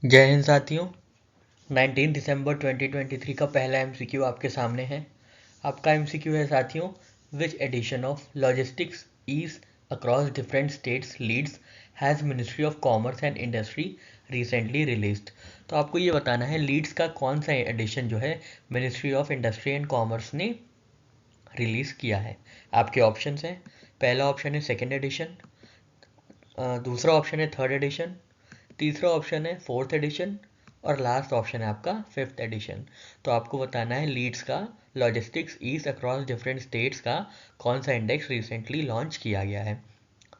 जय हिंद साथियों। 19 दिसंबर 2023 का पहला एमसीक्यू आपके सामने है। आपका एमसीक्यू है साथियों, which edition of logistics ease across different states LEADS has ministry of commerce and industry recently released. तो आपको ये बताना है लीड्स का कौन सा एडिशन जो है ministry of industry and commerce ने रिलीज़ किया है। आपके ऑप्शंस हैं, पहला ऑप्शन है सेकेंड एडिशन, दूसरा ऑप्शन है थर्ड एडिशन, तीसरा ऑप्शन है फोर्थ एडिशन और लास्ट ऑप्शन है आपका फिफ्थ एडिशन। तो आपको बताना है लीड्स का logistics ease across different states का कौन सा इंडेक्स रिसेंटली लॉन्च किया गया है।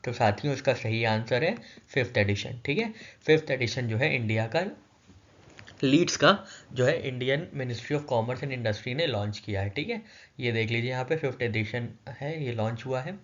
तो साथियों इसका सही आंसर है फिफ्थ एडिशन। ठीक है, फिफ्थ एडिशन जो है इंडिया का लीड्स का जो है Indian ministry of commerce and industry ने लॉन्च किया है। ठीक है, ये देख लीजिए यहाँ पे फिफ्थ एडिशन है, ये लॉन्च हुआ है।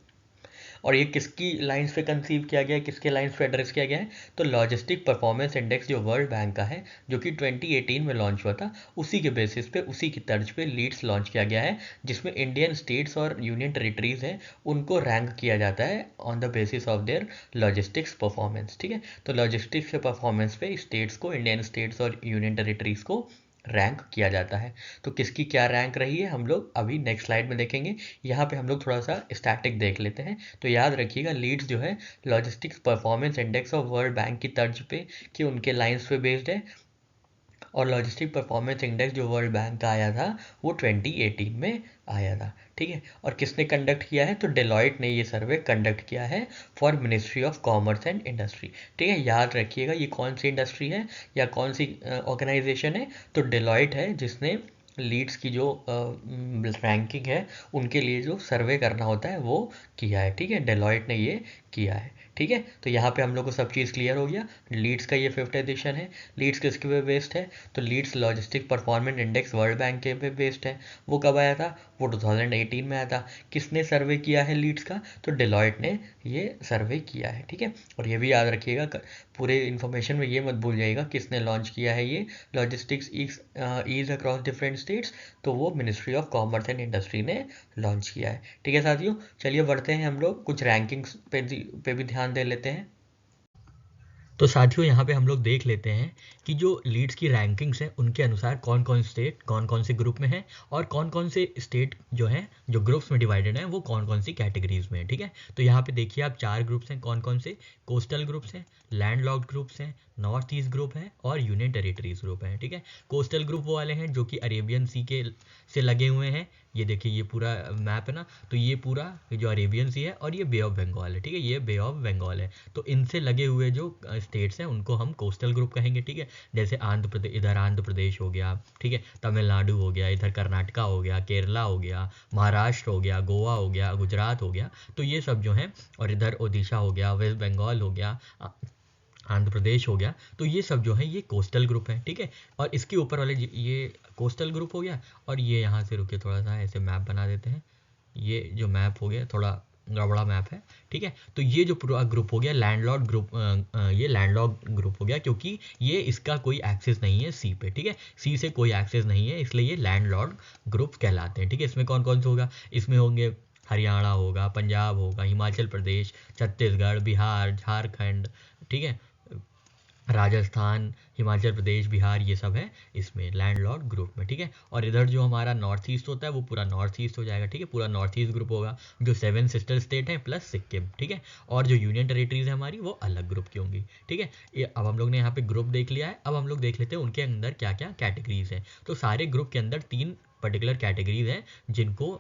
और ये किसकी लाइंस पे कंसीव किया गया है, किसके लाइंस पे एड्रेस किया गया है, तो लॉजिस्टिक परफॉर्मेंस इंडेक्स जो वर्ल्ड बैंक का है, जो कि 2018 में लॉन्च हुआ था, उसी के बेसिस पे, उसी की तर्ज पे लीड्स लॉन्च किया गया है, जिसमें इंडियन स्टेट्स और यूनियन टेरिटरीज हैं उनको रैंक किया जाता है on the basis of their logistics performance. ठीक है, तो लॉजिस्टिक्स के परफॉर्मेंस पे स्टेट्स को, इंडियन स्टेट्स और यूनियन टेरिटरीज को रैंक किया जाता है। तो किसकी क्या रैंक रही है हम लोग अभी नेक्स्ट स्लाइड में देखेंगे। यहाँ पे हम लोग थोड़ा सा स्टैटिक देख लेते हैं। तो याद रखिएगा लीड्स जो है logistics performance index of world bank की तर्ज पे कि उनके लाइंस पे बेस्ड है, और लॉजिस्टिक परफॉर्मेंस इंडेक्स जो वर्ल्ड बैंक का आया था वो 2018 में आया था। ठीक है, और किसने कंडक्ट किया है, तो डेलॉयट ने ये सर्वे कंडक्ट किया है for ministry of commerce and industry. ठीक है, याद रखिएगा ये कौन सी इंडस्ट्री है या कौन सी ऑर्गेनाइजेशन है, तो डेलॉयट है जिसने लीड्स की जो रैंकिंग है उनके लिए जो सर्वे करना होता है वो किया है। ठीक है, डेलॉयट ने ये किया है। ठीक है, तो यहाँ पे हम लोग को सब चीज़ क्लियर हो गया। लीड्स का ये फिफ्थ एडिशन है। लीड्स किसके पे बेस्ड है, तो LEADS logistic performance index World Bank के पे बेस्ड है। वो कब आया था, वो 2018 में आया था। किसने सर्वे किया है लीड्स का, तो डेलॉयट ने ये सर्वे किया है। ठीक है, और ये भी याद रखिएगा पूरे इन्फॉर्मेशन में ये मत भूल जाइएगा किसने लॉन्च किया है ये logistics ease across different states, तो वो ministry of commerce and industry ने लॉन्च किया है। ठीक है साथियों, चलिए बढ़ते हैं, हम लोग कुछ रैंकिंग्स पे भी ध्यान दे लेते हैं। तो साथियों यहाँ पे हम लोग देख लेते हैं कि जो लीड्स की रैंकिंग्स हैं उनके अनुसार कौन कौन स्टेट कौन कौन से ग्रुप में है, और कौन कौन से स्टेट जो हैं जो ग्रुप्स में डिवाइडेड हैं वो कौन कौन सी कैटेगरीज में है। ठीक है, तो यहाँ पे देखिए आप चार ग्रुप्स हैं, कौन कौन से, कोस्टल ग्रुप्स हैं, लैंडलॉक्ड ग्रुप्स हैं, नॉर्थ ईस्ट ग्रुप है और यूनियन टेरिटरीज ग्रुप है। ठीक है, कोस्टल ग्रुप वो वाले हैं जो कि अरेबियन सी के से लगे हुए हैं। ये देखिए ये पूरा मैप है ना, तो ये पूरा जो अरेबियन सी है और ये बे ऑफ बंगाल है। ठीक है, ये बे ऑफ बंगाल है, तो इनसे लगे हुए जो स्टेट्स हैं उनको हम कोस्टल ग्रुप कहेंगे। ठीक है, जैसे आंध्र प्रदेश, इधर आंध्र प्रदेश हो गया, ठीक है, तमिलनाडु हो गया, इधर कर्नाटका हो गया, केरला हो गया, महाराष्ट्र हो गया, गोवा हो गया, गुजरात हो गया, तो ये सब जो हैं, और इधर ओडिशा हो गया, वेस्ट बंगाल हो गया, आंध्र प्रदेश हो गया, तो ये सब जो है ये कोस्टल ग्रुप है। ठीक है, और इसके ऊपर वाले ये कोस्टल ग्रुप हो गया, और ये यहाँ से रुके थोड़ा सा ऐसे मैप बना देते हैं। ये जो मैप हो गया थोड़ा गड़बड़ा मैप है। ठीक है, तो ये जो पूरा ग्रुप हो गया लैंडलॉर्ड ग्रुप, ये लैंडलॉर्ड ग्रुप हो गया क्योंकि ये इसका कोई एक्सेस नहीं है सी पे। ठीक है, सी से कोई एक्सेस नहीं है, इसलिए ये लैंडलॉर्ड ग्रुप कहलाते हैं। ठीक है, इसमें कौन कौन से होगा, इसमें होंगे हरियाणा होगा, पंजाब होगा, हिमाचल प्रदेश, छत्तीसगढ़, बिहार, झारखंड, ठीक है, राजस्थान, हिमाचल प्रदेश, बिहार, ये सब है इसमें लैंडलॉर्ड ग्रुप में। ठीक है, और इधर जो हमारा नॉर्थ ईस्ट होता है वो पूरा नॉर्थ ईस्ट हो जाएगा। ठीक है, पूरा नॉर्थ ईस्ट ग्रुप होगा जो 7 सिस्टर स्टेट हैं प्लस सिक्किम। ठीक है, और जो यूनियन टेरिटरीज है हमारी वो अलग ग्रुप की होंगी। ठीक है, ये अब हम लोग ने यहाँ पे ग्रुप देख लिया है। अब हम लोग देख लेते हैं उनके अंदर क्या क्या कैटेगरीज हैं। तो सारे ग्रुप के अंदर 3 पर्टिकुलर कैटेगरीज हैं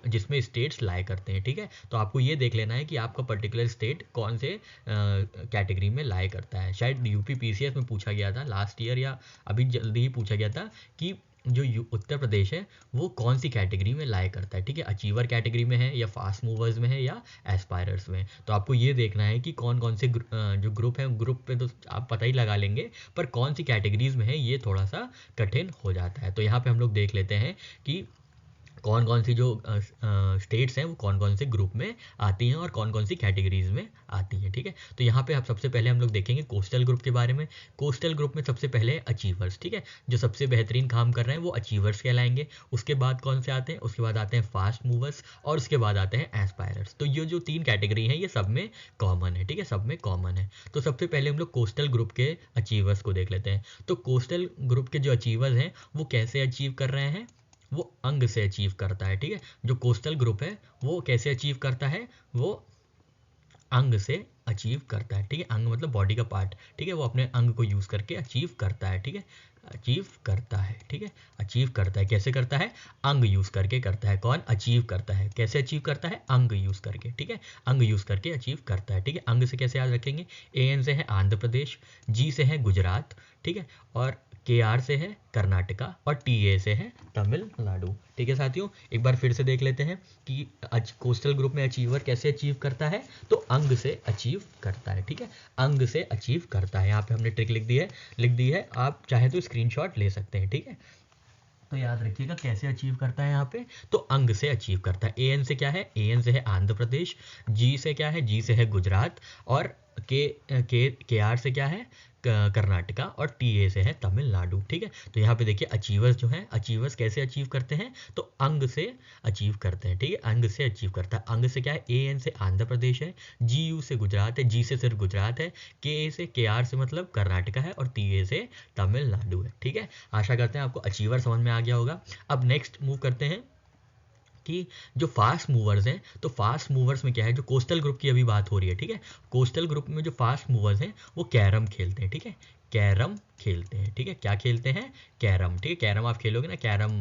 जिसमें स्टेट्स लाई करते हैं। ठीक है, तो आपको ये देख लेना है कि आपका पर्टिकुलर स्टेट कौन से कैटेगरी में लाई करता है। शायद यूपी पीसीएस में पूछा गया था लास्ट ईयर या अभी जल्दी ही पूछा गया था कि जो उत्तर प्रदेश है वो कौन सी कैटेगरी में लाई करता है। ठीक है, अचीवर कैटेगरी में है या फास्ट मूवर्स में है या एस्पायरर्स में। तो आपको ये देखना है कि कौन कौन से जो ग्रुप है, ग्रुप पे तो आप पता ही लगा लेंगे, पर कौन सी कैटेगरीज में है ये थोड़ा सा कठिन हो जाता है। तो यहाँ पे हम लोग देख लेते हैं कि कौन कौन सी जो स्टेट्स हैं वो कौन कौन से ग्रुप में आती हैं और कौन कौन सी कैटेगरीज में आती हैं, ठीक है। तो यहाँ पे आप सबसे पहले हम लोग देखेंगे कोस्टल ग्रुप के बारे में। कोस्टल ग्रुप में सबसे पहले अचीवर्स, ठीक है, जो सबसे बेहतरीन काम कर रहे हैं वो अचीवर्स कहलाएंगे। उसके बाद कौन से आते हैं, उसके बाद आते हैं फास्ट मूवर्स और उसके बाद आते हैं एस्पायरर्स। तो ये जो 3 कैटेगरी हैं ये सब में कॉमन है, ठीक है, सब में कॉमन है। तो सबसे पहले हम लोग कोस्टल ग्रुप के अचीवर्स को देख लेते हैं। तो कोस्टल ग्रुप के जो अचीवर्स हैं वो कैसे अचीव कर रहे हैं, वो अंग से अचीव करता है, ठीक है। जो कोस्टल ग्रुप है वो कैसे अचीव करता है, वो अंग से अचीव करता है, ठीक है। अंग मतलब बॉडी का पार्ट, ठीक है, वो अपने अंग को यूज करके अचीव करता है, ठीक है, अचीव करता है, ठीक है, अचीव करता है। कैसे करता है, अंग यूज करके करता है। कौन अचीव करता है, कैसे अचीव करता है, अंग यूज करके, ठीक है, अंग यूज करके अचीव करता है, ठीक है। अंग से कैसे याद रखेंगे, एन से है आंध्र प्रदेश, जी से है गुजरात, ठीक है, और के आर से है कर्नाटका और टी ए से है तमिलनाडु, ठीक है साथियों। एक बार फिर से देख लेते हैं कि कोस्टल ग्रुप में अचीवर कैसे अचीव करता है, तो अंग से अचीव करता है, ठीक है, अंग से अचीव करता है। यहाँ पे हमने ट्रिक लिख दी है, आप चाहे तो स्क्रीनशॉट ले सकते हैं, ठीक है। तो याद रखिएगा कैसे अचीव करता है यहाँ पे, तो अंग से अचीव करता है। ए एन से क्या है, ए एन से है आंध्र प्रदेश, जी से क्या है, जी से है गुजरात, और के आर से क्या है, कर्नाटका, और टी ए से है तमिलनाडु, ठीक है। तो यहाँ पे देखिए अचीवर्स जो हैं, अचीवर्स कैसे अचीव करते हैं, तो अंग से अचीव करते हैं, ठीक है, अंग से अचीव करता है। अंग से क्या है, ए एन से आंध्र प्रदेश है, जी यू से गुजरात है, जी से सिर्फ गुजरात है, के ए से के आर से मतलब कर्नाटका है, और टी ए से तमिलनाडु है, ठीक है। आशा करते हैं आपको अचीवर समझ में आ गया होगा। अब नेक्स्ट मूव करते हैं कि जो फास्ट मूवर्स हैं, तो फास्ट मूवर्स में क्या है, जो कोस्टल ग्रुप की अभी बात हो रही है, ठीक है, कोस्टल ग्रुप में जो फास्ट मूवर्स हैं वो कैरम खेलते हैं, ठीक है, कैरम खेलते हैं, ठीक है, क्या खेलते हैं, कैरम, ठीक है। कैरम आप खेलोगे ना, कैरम,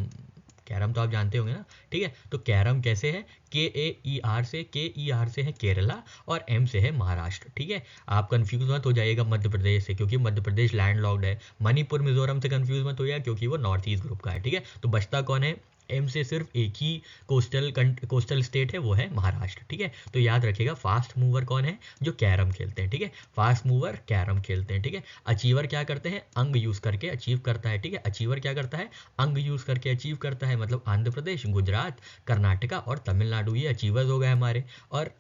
कैरम तो आप जानते होंगे ना, ठीक है। तो कैरम कैसे है, के ई आर से है केरला और एम से है महाराष्ट्र, ठीक है। आप कंफ्यूज मत हो जाइएगा मध्य प्रदेश से, क्योंकि मध्य प्रदेश लैंडलॉक्ड है। मणिपुर मिजोरम से कंफ्यूज मत हो जाए, क्योंकि वो नॉर्थ ईस्ट ग्रुप का है, ठीक है। तो बचता कौन है, एम से सिर्फ एक ही कोस्टल स्टेट है, वो है महाराष्ट्र, ठीक है। तो याद रखिएगा फास्ट मूवर कौन है, जो कैरम खेलते हैं, ठीक है, फास्ट मूवर कैरम खेलते हैं, ठीक है। अचीवर क्या करते हैं, अंग यूज करके अचीव करता है, ठीक है। अचीवर क्या करता है, अंग यूज करके अचीव करता है, मतलब आंध्र प्रदेश, गुजरात, कर्नाटका और तमिलनाडु, ये अचीवर्स हो गए हमारे। और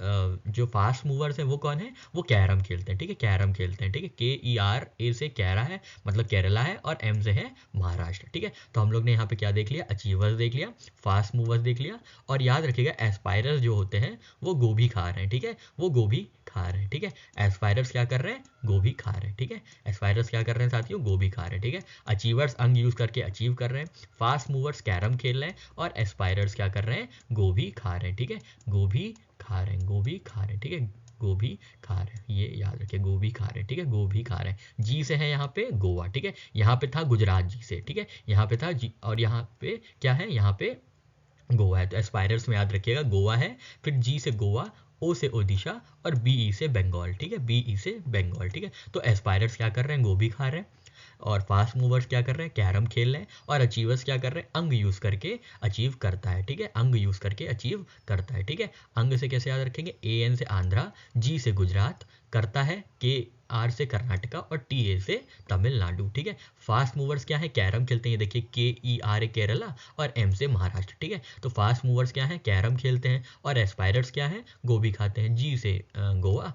जो फास्ट मूवर्स हैं वो कौन है, वो कैरम खेलते हैं, ठीक है, कैरम खेलते हैं, ठीक है। के ई आर ए से कैरा है मतलब केरला है, और एम से है महाराष्ट्र, ठीक है। तो हम लोग ने यहाँ पे क्या देख लिया, अचीवर्स देख लिया, फास्ट मूवर्स देख लिया, और याद रखिएगा एस्पायरर्स जो होते हैं वो गोभी खा रहे हैं, ठीक है, वो गोभी खा रहे हैं, ठीक है। एस्पायरर्स क्या कर रहे हैं, गोभी खा रहे हैं, ठीक है। एस्पायरर्स क्या कर रहे हैं साथियों, गोभी खा रहे हैं, ठीक है। अचीवर्स अंग यूज करके अचीव कर रहे हैं, फास्ट मूवर्स कैरम खेल रहे हैं, और एस्पायरर्स क्या कर रहे हैं, गोभी खा रहे हैं, ठीक है, गोभी खा रहे हैं, गोभी खा रहे हैं, ठीक है, गोभी खा रहे हैं, ये याद रखिए, गोभी खा रहे हैं, ठीक है, गोभी खा रहे हैं। जी से है यहाँ पे गोवा, ठीक है, यहाँ पे था गुजरात जी से, ठीक है, यहाँ पे था जी, और यहाँ पे क्या है, यहाँ पे गोवा है। तो एस्पायरर्स में याद रखिएगा गोवा है, फिर जी से गोवा, ओ से ओडिशा, और बी ई से बंगाल, ठीक है, बी ई से बंगाल, ठीक है। तो एस्पायरर्स क्या कर रहे हैं, गोभी खा रहे हैं, और फास्ट मूवर्स क्या कर रहे हैं, कैरम खेल रहे हैं, और अचीवर्स क्या कर रहे हैं, अंग यूज करके अचीव करता है, ठीक है, अंग यूज करके अचीव करता है, ठीक है। अंग से कैसे याद रखेंगे, ए एन से आंध्रा, जी से गुजरात, करता है के आर से कर्नाटका, और टी ए से तमिलनाडु, ठीक है। फास्ट मूवर्स क्या है, कैरम खेलते हैं, ये देखिए के ई आर ए केरला और एम से महाराष्ट्र, ठीक है। तो फास्ट मूवर्स क्या है, कैरम खेलते हैं, और एस्पायरर्स क्या है, गोभी खाते हैं, जी से गोवा,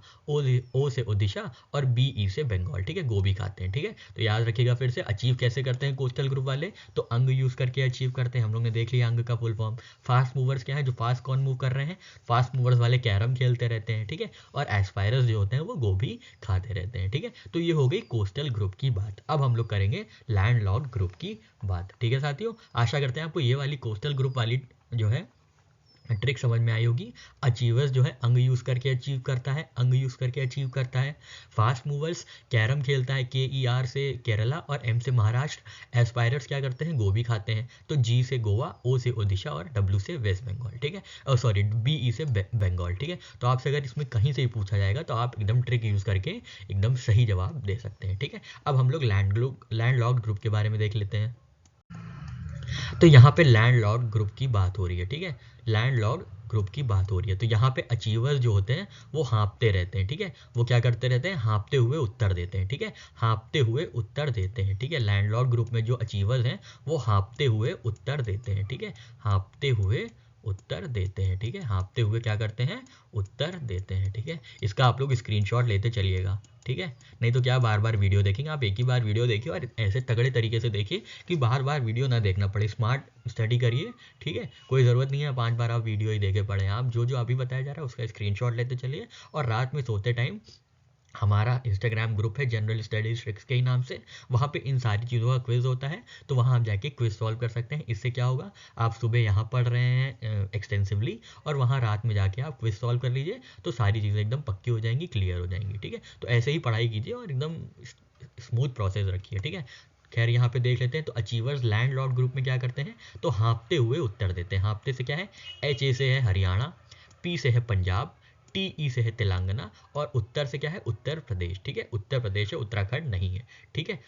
ओ से ओडिशा, और बी ई से बंगाल, ठीक है, गोभी खाते हैं, ठीक है। तो याद रखिएगा फिर से, अचीव कैसे करते हैं कोस्टल ग्रुप वाले, तो अंग यूज करके अचीव करते हैं, हम लोग ने देख लिया अंग का फुल फॉर्म। फास्ट मूवर्स क्या है, जो फास्ट कौन मूव कर रहे हैं, फास्ट मूवर्स वाले कैरम खेलते रहते हैं, ठीक है, और एस्पायरर्स जो होते हैं वो गोभी खाते रहते हैं, ठीक है। तो ये हो गई कोस्टल ग्रुप की बात। अब हम लोग करेंगे लैंडलॉक्ड ग्रुप की बात, ठीक है साथियों। आशा करते हैं आपको ये वाली कोस्टल ग्रुप वाली जो है ट्रिक समझ में आई होगी। अचीवर्स जो है अंग यूज करके अचीव करता है, अंग यूज करके अचीव करता है। फास्ट मूवर्स कैरम खेलता है, के ई आर से केरला और एम से महाराष्ट्र। एस्पायरर्स क्या करते हैं, गोभी खाते हैं, तो जी से गोवा, ओ से ओडिशा, और डब्ल्यू से वेस्ट बंगाल, ठीक है, सॉरी बी ई से बंगाल, ठीक है। तो आपसे अगर इसमें कहीं से ही पूछा जाएगा तो आप एकदम ट्रिक यूज करके एकदम सही जवाब दे सकते हैं, ठीक है। अब हम लोग लैंडलॉक्ड ग्रुप के बारे में देख लेते हैं। तो यहाँ पे लैंडलॉर्ड ग्रुप की बात हो रही है, ठीक है, लैंडलॉर्ड ग्रुप की बात हो रही है। तो यहाँ पे अचीवर्स जो होते हैं वो हाँपते रहते हैं, ठीक है, वो क्या करते रहते हैं, हाँपते हुए उत्तर देते हैं, ठीक है, हाँपते हुए उत्तर देते हैं, ठीक है। लैंडलॉर्ड ग्रुप में जो अचीवर्स हैं वो हाँपते हुए उत्तर देते हैं, ठीक है, हाँपते हुए उत्तर देते हैं, ठीक है, हाँपते हुए क्या करते हैं, उत्तर देते हैं, ठीक है। इसका आप लोग स्क्रीनशॉट लेते चलिएगा, ठीक है, नहीं तो क्या बार बार वीडियो देखेंगे, आप एक ही बार वीडियो देखिए और ऐसे तगड़े तरीके से देखिए कि बार बार वीडियो ना देखना पड़े, स्मार्ट स्टडी करिए, ठीक है। कोई ज़रूरत नहीं है 5 बार आप वीडियो ही देखे पड़े, आप जो जो अभी बताया जा रहा है उसका स्क्रीनशॉट लेते चलिए। और रात में सोते टाइम हमारा इंस्टाग्राम ग्रुप है जनरल स्टडीज ट्रिक्स के ही नाम से, वहाँ पे इन सारी चीज़ों का क्विज होता है, तो वहाँ आप जाके क्विज सॉल्व कर सकते हैं। इससे क्या होगा, आप सुबह यहाँ पढ़ रहे हैं एक्सटेंसिवली और वहाँ रात में जाके आप क्विज सॉल्व कर लीजिए, तो सारी चीज़ें एकदम पक्की हो जाएंगी, क्लियर हो जाएंगी, ठीक है। तो ऐसे ही पढ़ाई कीजिए और एकदम स्मूथ प्रोसेस रखिए, ठीक है। खैर यहाँ पे देख लेते हैं, तो अचीवर्स लैंडलॉर्ड ग्रुप में क्या करते हैं, तो हाँपते हुए उत्तर देते हैं। हाँपते से क्या है, HA से है हरियाणा, P से है पंजाब, TE से है तेलंगाना और उत्तर से क्या है, उत्तर प्रदेश, ठीक है, उत्तर प्रदेश है, उत्तराखंड नहीं है, ठीक है,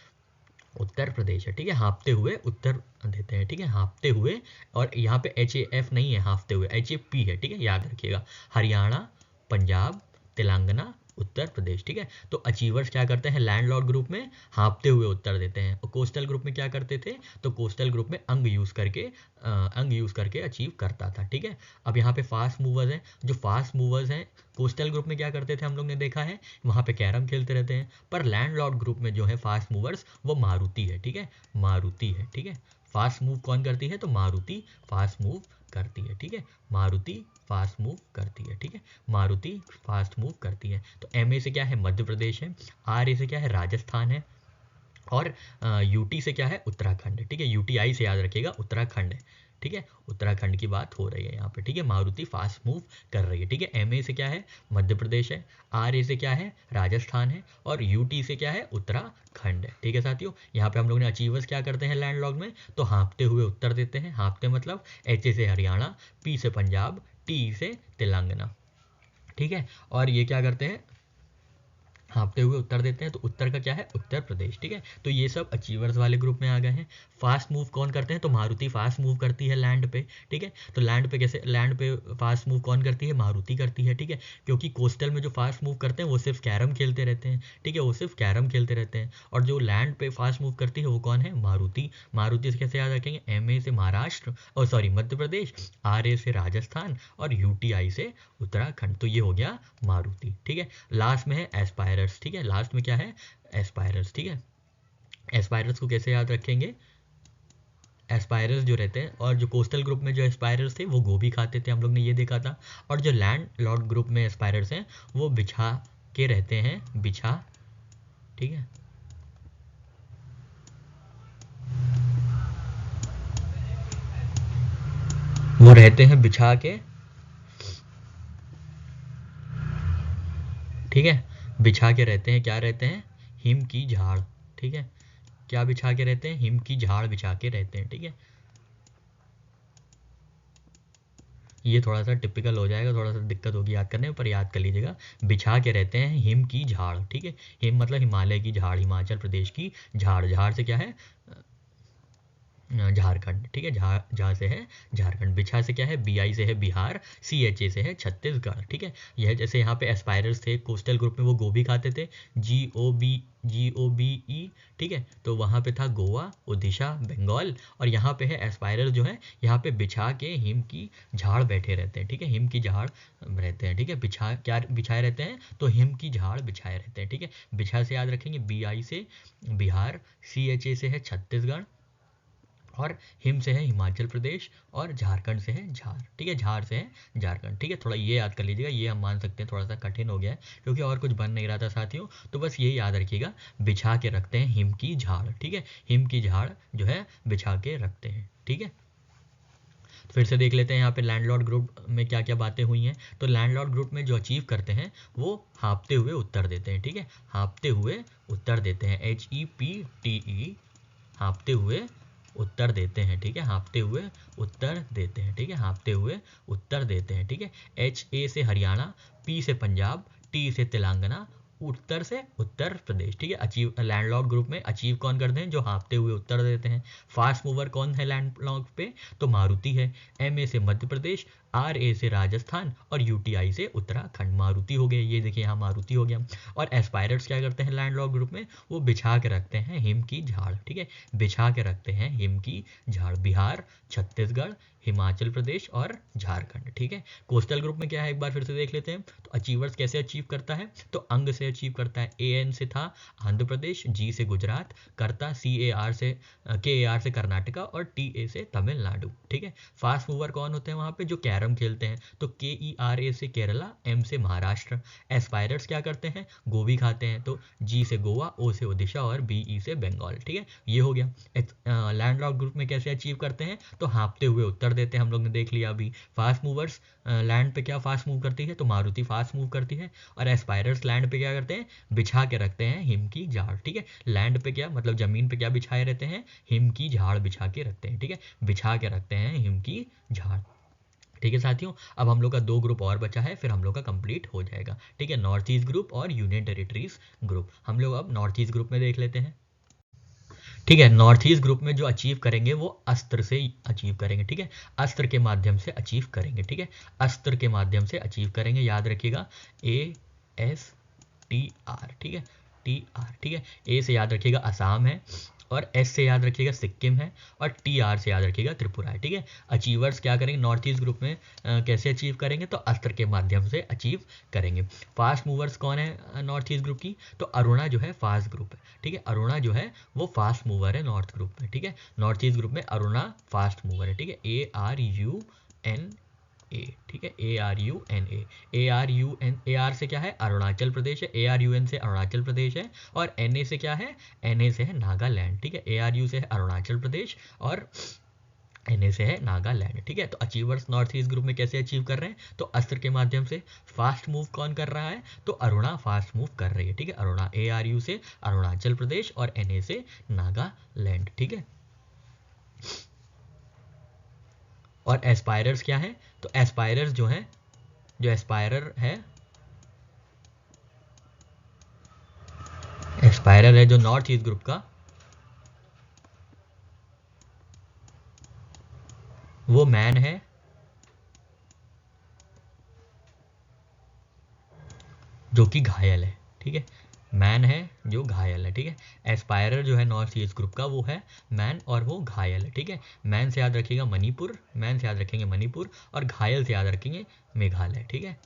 उत्तर प्रदेश है, ठीक है। हाँपते हुए उत्तर देते हैं, ठीक है, हाँपते हुए, और यहाँ पे HAF नहीं है, हाँपते हुए HAP है, ठीक है, याद रखिएगा, हरियाणा, पंजाब, तेलंगाना, उत्तर प्रदेश, ठीक है। तो अचीवर्स क्या करते हैं लैंडलॉर्ड ग्रुप में, हाँपते हुए उत्तर देते हैं। और कोस्टल ग्रुप में क्या करते थे, तो कोस्टल ग्रुप में अंग यूज़ करके अचीव करता था, ठीक है। अब यहाँ पे फास्ट मूवर्स हैं, जो फास्ट मूवर्स हैं कोस्टल ग्रुप में क्या करते थे, हम लोग ने देखा है वहाँ पे कैरम खेलते रहते हैं, पर लैंडलॉर्ड ग्रुप में जो है फास्ट मूवर्स वो मारुति है, ठीक है, मारुति है, ठीक है। फास्ट मूव कौन करती है, तो मारुति फास्ट मूव करती है, ठीक है, मारुति फास्ट मूव करती है, ठीक है, मारुति फास्ट मूव करती है। तो MA से क्या है, मध्य प्रदेश है, RA से क्या है, राजस्थान है, और UT से क्या है, उत्तराखंड है, ठीक है, UTI से याद रखिएगा उत्तराखंड है, ठीक है, उत्तराखंड की बात हो रही है यहाँ पे, ठीक है, मारुति फास्ट मूव कर रही है, ठीक है। MA से क्या है, मध्य प्रदेश है, RA से क्या है, राजस्थान है, और UT से क्या है, उत्तराखंड है, ठीक है साथियों। यहाँ पे हम लोग ने अचीवर्स क्या करते हैं लैंडलॉर्ड में, तो हाँपते हुए उत्तर देते हैं, हाँपते मतलब HA से हरियाणा, P से पंजाब, TE से तेलंगाना, ठीक है। और ये क्या करते हैं, हाँपते हुए उत्तर देते हैं, तो उत्तर का क्या है, उत्तर प्रदेश, ठीक है। तो ये सब अचीवर्स वाले ग्रुप में आ गए हैं। फास्ट मूव कौन करते हैं, तो मारुति फास्ट मूव करती है लैंड पे, ठीक है। तो लैंड पे कैसे, लैंड पे फास्ट मूव कौन करती है, मारुति करती है, ठीक है। क्योंकि कोस्टल में जो फास्ट मूव करते हैं वो सिर्फ कैरम खेलते रहते हैं, ठीक है, वो सिर्फ कैरम खेलते रहते हैं, और जो लैंड पे फास्ट मूव करती है वो कौन है, मारुति। मारुति से कैसे याद रखेंगे, MA से महाराष्ट्र, और सॉरी मध्य प्रदेश, RA से राजस्थान, और UTI से उत्तराखंड। तो ये हो गया मारुति, ठीक है। लास्ट में है एस्पायरर्स, ठीक है, लास्ट में क्या है, एस्पायरर्स, ठीक है। एस्पायरर्स को कैसे याद रखेंगे, एस्पायरर्स जो रहते हैं, और जो कोस्टल ग्रुप में जो एस्पायरर्स थे वो गोभी खाते थे, हम लोग ने ये देखा था, और जो लैंड लॉर्ड ग्रुप में एस्पायरर्स हैं वो बिछा के रहते हैं, बिछा, ठीक है, वो रहते हैं बिछा के, ठीक है, बिछा के रहते हैं, क्या रहते हैं, हिम की झाड़, ठीक है, क्या बिछा के रहते हैं, हिम की झाड़ बिछा के रहते हैं, ठीक है। ये थोड़ा सा टिपिकल हो जाएगा, थोड़ा सा दिक्कत होगी याद करने में, पर याद कर लीजिएगा, बिछा के रहते हैं हिम की झाड़, ठीक है। हिम मतलब हिमालय की झाड़, हिमाचल प्रदेश की झाड़, झाड़ से क्या है, झारखंड, ठीक है, जहाँ से है झारखंड। बिछा से क्या है, BI से है बिहार, CHA से है छत्तीसगढ़, ठीक है। यह जैसे यहाँ पे एस्पायरर्स थे कोस्टल ग्रुप में, वो गोभी खाते थे, GOBE, ठीक है, तो वहाँ पे था गोवा, ओडिशा, बंगाल, और यहाँ पे है एस्पायरर जो है, यहाँ पे बिछा के हिम की झाड़ बैठे रहते हैं, ठीक है, हिम की झाड़ रहते हैं, ठीक है। बिछा क्या बिछाए रहते हैं, तो हिम की झाड़ बिछाए रहते हैं, ठीक है। बिछा से याद रखेंगे, BI से बिहार, CHA से है छत्तीसगढ़, और हिम से है हिमाचल प्रदेश, और झारखंड से है झार, ठीक है, झार से है झारखंड, ठीक है। थोड़ा ये याद कर लीजिएगा, ये हम मान सकते हैं थोड़ा सा कठिन हो गया है क्योंकि और कुछ बन नहीं रहा था साथियों, तो बस ये याद रखिएगा, बिछा के रखते हैं हिम की झाड़, ठीक है, हिम की झाड़ जो है बिछा के रखते हैं, ठीक है। फिर से देख लेते हैं यहाँ पे लैंडलॉर्ड ग्रुप में क्या क्या बातें हुई हैं। तो लैंडलॉर्ड ग्रुप में जो अचीव करते हैं वो हाँपते हुए उत्तर देते हैं, ठीक है, हाँपते हुए उत्तर देते हैं, HEPTE, हाँपते हुए उत्तर देते हैं, ठीक है, हाँपते हुए उत्तर देते हैं, ठीक है, हाँपते हुए उत्तर देते हैं, ठीक है। HA से हरियाणा, P से पंजाब, T से तेलंगाना, उत्तर से उत्तर प्रदेश, ठीक है। अचीव लैंडलॉर्ड ग्रुप में अचीव कौन करते हैं, जो हाँपते हुए उत्तर देते हैं। फास्ट मूवर कौन है लैंडलॉर्ड पे, तो मारुति है। MA से मध्य प्रदेश, आर ए से राजस्थान और यूटीआई से उत्तराखंड। मारुति हो गया, ये देखिए यहाँ मारुति हो गया। और एस्पायरर्स क्या करते हैं लैंडलॉक ग्रुप में, वो बिछा के रखते हैं हिम की झाड़, ठीक है, बिछा के रखते हैं हिम की झाड़। बिहार, छत्तीसगढ़, हिमाचल प्रदेश और झारखंड, ठीक है। कोस्टल ग्रुप में क्या है एक बार फिर से देख लेते हैं। तो अचीवर्स कैसे अचीव करता है, तो अंग से अचीव करता है। ए एन से था आंध्र प्रदेश, जी से गुजरात, करता सी ए आर से कर्नाटका और टी ए से तमिलनाडु, ठीक है। फास्ट मूवर कौन होते हैं वहाँ पे, जो कैरम खेलते हैं, तो के ई आर ए से केरला, एम से महाराष्ट्र। एस्पायरर्स क्या करते हैं, गोभी खाते हैं, तो जी से गोवा, ओ से ओडिशा और बी ई से बंगाल, ठीक है, ये हो गया। लैंडलॉक ग्रुप में कैसे अचीव करते हैं, तो हाँपते हुए उत्तर देते हैं, हम लोग ने देख लिया अभी। फास्ट मूवर्स लैंड पे क्या फास्ट मूव करती है, तो मारुति फास्ट मूव करती है। और एस्पायरर्स लैंड पे क्या करते हैं, बिछा के रखते हैं हिम की झाड़, ठीक है। लैंड पे क्या मतलब जमीन पे क्या बिछाए रहते हैं, हिम की झाड़ बिछा के रखते हैं, ठीक है, बिछा के रखते हैं हिम की झाड़, ठीक है साथियों। अब हम लोग का 2 ग्रुप और बचा है, फिर हम लोग का कंप्लीट हो जाएगा, ठीक है। नॉर्थ ईस्ट ग्रुप और यूनियन टेरिटरीज ग्रुप। हम लोग अब नॉर्थ ईस्ट ग्रुप में देख लेते हैं, ठीक है। नॉर्थ ईस्ट ग्रुप में जो अचीव करेंगे वो अस्त्र से अचीव करेंगे, ठीक है, अस्त्र के माध्यम से अचीव करेंगे, ठीक है, अस्त्र के माध्यम से अचीव करेंगे, याद रखिएगा ASTR, ठीक है, TR, ठीक है। ए से याद रखिएगा असम है, और एस से याद रखिएगा सिक्किम है, और TR से याद रखिएगा त्रिपुरा है, ठीक है। अचीवर्स क्या करेंगे नॉर्थ ईस्ट ग्रुप में, कैसे अचीव करेंगे, तो अस्त्र के माध्यम से अचीव करेंगे। फास्ट मूवर्स कौन है नॉर्थ ईस्ट ग्रुप की, तो अरुणा जो है फास्ट ग्रुप है, ठीक है, अरुणा जो है वो फास्ट मूवर है नॉर्थ ग्रुप में, ठीक है। नॉर्थ ईस्ट ग्रुप में अरुणा फास्ट मूवर है, ठीक है, ARUNA, ठीक है, ARUNA। AR से क्या है, अरुणाचल प्रदेश है, ARUN से अरुणाचल प्रदेश है, और NA से क्या है, NA से है नागालैंड, ठीक है। ARU से है अरुणाचल प्रदेश और NA से है नागालैंड, ठीक है। तो अचीवर्स नॉर्थ ईस्ट ग्रुप में कैसे अचीव कर रहे हैं, तो अस्त्र के माध्यम से। फास्ट मूव कौन कर रहा है, तो अरुणा फास्ट मूव कर रही है, ठीक है, अरुणा ARU से अरुणाचल प्रदेश और NA से नागालैंड, ठीक है। और एस्पायरर्स क्या है, तो एस्पायरर्स जो है, जो एस्पायरर है, एस्पायरर है जो नॉर्थ ईस्ट ग्रुप का, वो मैन है जो कि घायल है, ठीक है, मैन है जो घायल है, ठीक है। एस्पायरर जो है नॉर्थ ईस्ट ग्रुप का वो है मैन और वो घायल है, ठीक है। मैन से याद रखिएगा मणिपुर, मैन से याद रखेंगे मणिपुर, और घायल से याद रखेंगे मेघालय, ठीक है।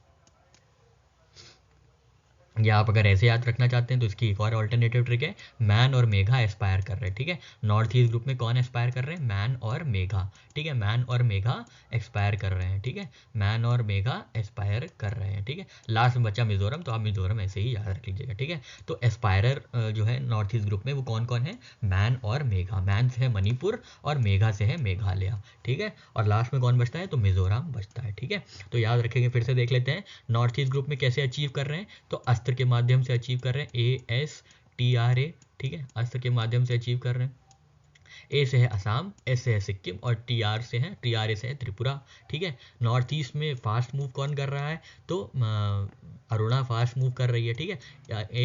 या आप अगर ऐसे याद रखना चाहते हैं तो इसकी एक और ऑल्टरनेटिव ट्रिक है, मैन और मेघा एस्पायर कर रहे हैं, ठीक है। नॉर्थ ईस्ट ग्रुप में कौन एस्पायर कर रहे हैं, मैन और मेघा, ठीक है, मैन और मेघा एक्सपायर कर रहे हैं, ठीक है, मैन और मेघा एस्पायर कर रहे हैं, ठीक है। लास्ट में बचा मिजोरम, तो आप मिजोरम ऐसे ही याद रख लीजिएगा, ठीक है। तो एस्पायरर जो है नॉर्थ ईस्ट ग्रुप में वो कौन कौन है, मैन और मेघा, मैन से है मणिपुर और मेघा से है मेघालय, ठीक है। और लास्ट में कौन बचता है, तो मिजोरम बचता है, ठीक है। तो याद रखेंगे, फिर से देख लेते हैं नॉर्थ ईस्ट ग्रुप में कैसे अचीव कर रहे हैं, तो अस्त्र के माध्यम से अचीव कर रहे हैं, ASTRA, ठीक है, अस्त्र के माध्यम से अचीव कर रहे हैं। ए से है असम, एस से है सिक्किम, और TRA से है त्रिपुरा, ठीक है। नॉर्थ ईस्ट में फास्ट मूव कौन कर रहा है, तो अरुणा फास्ट मूव कर रही है, ठीक है,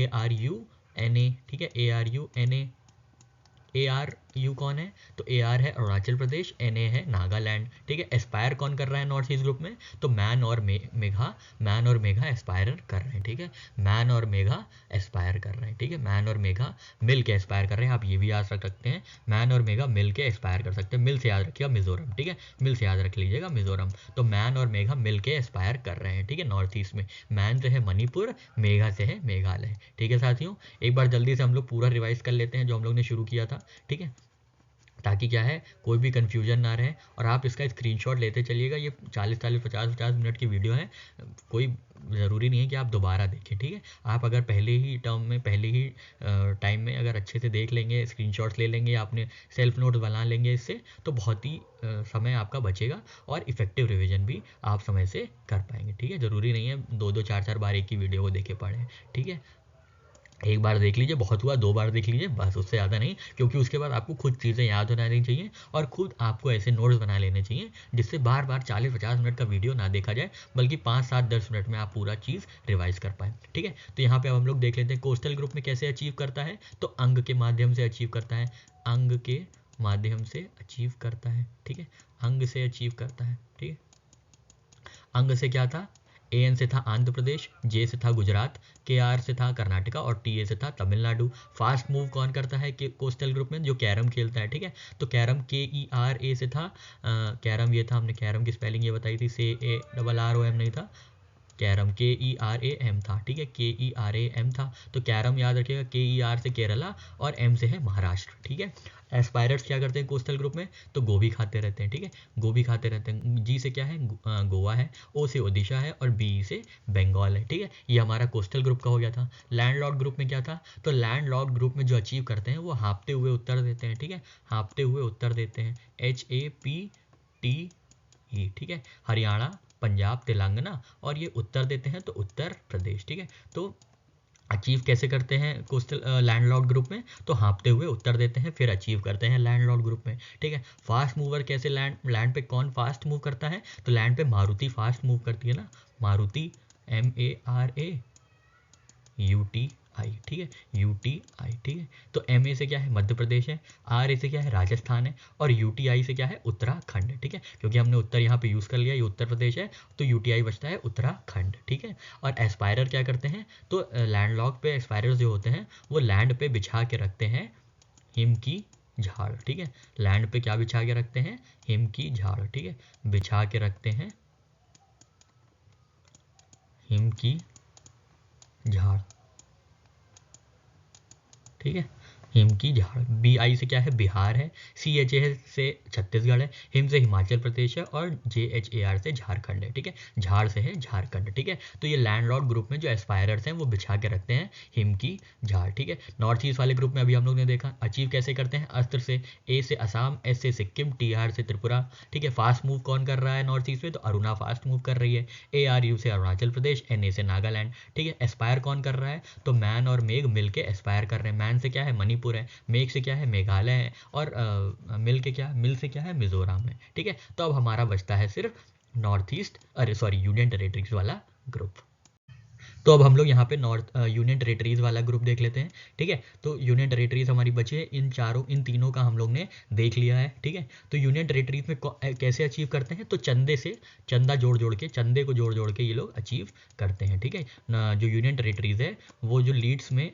ARUNA, ठीक है, ARUNA। ARU कौन है, तो AR है अरुणाचल प्रदेश, NA है नागालैंड, ठीक है। एस्पायर कौन कर रहा है नॉर्थ ईस्ट ग्रुप में, तो मैन और मेघा एस्पायर कर रहे हैं, ठीक है, मैन और मेघा एस्पायर कर रहे हैं, ठीक है, मैन और मेघा मिल के एस्पायर कर रहे हैं। आप ये भी याद रख सकते हैं, मैन और मेघा मिल के एस्पायर कर सकते हैं। मिल से याद रखिएगा मिजोरम, ठीक है, मिल से याद रख लीजिएगा मिजोरम। तो मैन और मेघा मिल के एस्पायर कर रहे हैं, ठीक है, नॉर्थ ईस्ट में। मैन से है मणिपुर, मेघा से है मेघालय, ठीक है साथियों। एक बार जल्दी से हम लोग पूरा रिवाइज कर लेते हैं जो हम लोग ने शुरू किया था, ठीक है, ताकि क्या है कोई भी कन्फ्यूजन ना रहे। और आप इसका स्क्रीनशॉट लेते चलिएगा, ये 40-50 मिनट की वीडियो है, कोई ज़रूरी नहीं है कि आप दोबारा देखें, ठीक है। आप अगर पहले ही टर्म में, पहले ही टाइम में अगर अच्छे से देख लेंगे, स्क्रीनशॉट्स ले लेंगे, आपने सेल्फ नोट बना लेंगे इससे, तो बहुत ही समय आपका बचेगा और इफेक्टिव रिवीजन भी आप समय से कर पाएंगे, ठीक है। ज़रूरी नहीं है 2-2, 4-4 बार एक ही वीडियो को देखे पढ़ें, ठीक है। एक बार देख लीजिए बहुत हुआ, 2 बार देख लीजिए बस, उससे ज़्यादा नहीं, क्योंकि उसके बाद आपको खुद चीज़ें याद हो जानी चाहिए और खुद आपको ऐसे नोट्स बना लेने चाहिए जिससे बार बार 40-50 मिनट का वीडियो ना देखा जाए, बल्कि 5-7-10 मिनट में आप पूरा चीज़ रिवाइज कर पाएँ, ठीक है। तो यहाँ पे अब हम लोग देख लेते हैं कोस्टल ग्रुप में कैसे अचीव करता है, तो अंग के माध्यम से अचीव करता है, अंग के माध्यम से अचीव करता है, ठीक है, अंग से अचीव करता है, ठीक है। अंग से क्या था, AN से था आंध्र प्रदेश, J से था गुजरात, KR से था कर्नाटका और TA से था तमिलनाडु। फास्ट मूव कौन करता है कि कोस्टल ग्रुप में, जो कैरम खेलता है, ठीक है। तो कैरम KERA से था, कैरम ये था, हमने कैरम की स्पेलिंग ये बताई थी, CARROM नहीं था, कैरम KERAM था, ठीक है, KERAM था। तो कैरम याद रखिएगा, KER से केरला और M से है महाराष्ट्र, ठीक है। एस्पायरर्स क्या करते हैं कोस्टल ग्रुप में, तो गोभी खाते रहते हैं, ठीक है, गोभी खाते रहते हैं। G से क्या है, गोवा है, O से ओडिशा है और B से बंगाल है, ठीक है। ये हमारा कोस्टल ग्रुप का हो गया था। लैंडलॉर्ड ग्रुप में क्या था, तो लैंडलॉर्ड ग्रुप में जो अचीव करते हैं वो हाँफते हुए उत्तर देते हैं, ठीक है, हाँफते हुए उत्तर देते हैं, HAPTE, ठीक है। हरियाणा, पंजाब, तेलंगाना और ये उत्तर देते हैं तो उत्तर प्रदेश, ठीक है। तो अचीव कैसे करते हैं कोस्टल लैंडलॉर्ड ग्रुप में, तो हाँपते हुए उत्तर देते हैं फिर अचीव करते हैं लैंडलॉर्ड ग्रुप में, ठीक है। फास्ट मूवर कैसे, लैंड पे कौन फास्ट मूव करता है, तो लैंड पे मारुति फास्ट मूव करती है ना, मारुति, MARUTI, ठीक है, UTI, ठीक है। तो MA से क्या है, मध्य प्रदेश है, RA से क्या है, राजस्थान है और UTI से क्या है, उत्तराखंड है, ठीक है। क्योंकि हमने उत्तर यहाँ पे यूज़ कर लिया, ये उत्तर प्रदेश है, तो UTI बचता है उत्तराखंड, ठीक है। और एस्पायरर क्या करते हैं, तो लैंडलॉक पे एस्पायरर जो होते हैं वो लैंड पे बिछा के रखते हैं हिम की झाड़, ठीक है। लैंड पे क्या बिछा के रखते हैं, हिम की झाड़, ठीक है, बिछा के रखते हैं हिम की झाड़, ठीक है, हिम की झाड़। BI से क्या है, बिहार है, CHA से छत्तीसगढ़ है, हिम से हिमाचल प्रदेश है और JHAR से झारखंड है, ठीक है, झाड़ से है झारखंड, ठीक है। तो ये लैंडलॉर्ड ग्रुप में जो एस्पायरर्स हैं वो बिछा के रखते हैं हिम की झाड़, ठीक है। नॉर्थ ईस्ट वाले ग्रुप में अभी हम लोग ने देखा अचीव कैसे करते हैं, अस्त्र से, A से असम, S से सिक्किम, TR से त्रिपुरा, ठीक है। फास्ट मूव कौन कर रहा है नॉर्थ ईस्ट में, तो अरुणा फास्ट मूव कर रही है, ARU से अरुणाचल प्रदेश, NA से नागालैंड, ठीक है। एस्पायर कौन कर रहा है, तो मैन और मेघ मिल के एस्पायर कर रहे हैं। मैन से क्या है, मणिपुर है, मेघ से क्या है, मेघालय है और मिल से क्या है, मिजोरम है, ठीक है। तो अब हमारा बचता है सिर्फ नॉर्थ ईस्ट, अरे सॉरी, यूनियन टेरेटरीज वाला ग्रुप। तो अब हम लोग यहाँ पे नॉर्थ यूनियन टेरेटरीज वाला ग्रुप देख लेते हैं, ठीक है। तो यूनियन टेरेटरीज हमारी बची है, इन तीनों का हम लोग ने देख लिया है, ठीक है। तो यूनियन टेरेटरीज में कैसे अचीव करते हैं, तो चंदा जोड़ जोड़ के, चंदे को जोड़ जोड़ के ये लोग अचीव करते हैं, ठीक है। जो यूनियन टेरेटरीज है वो जो लीड्स में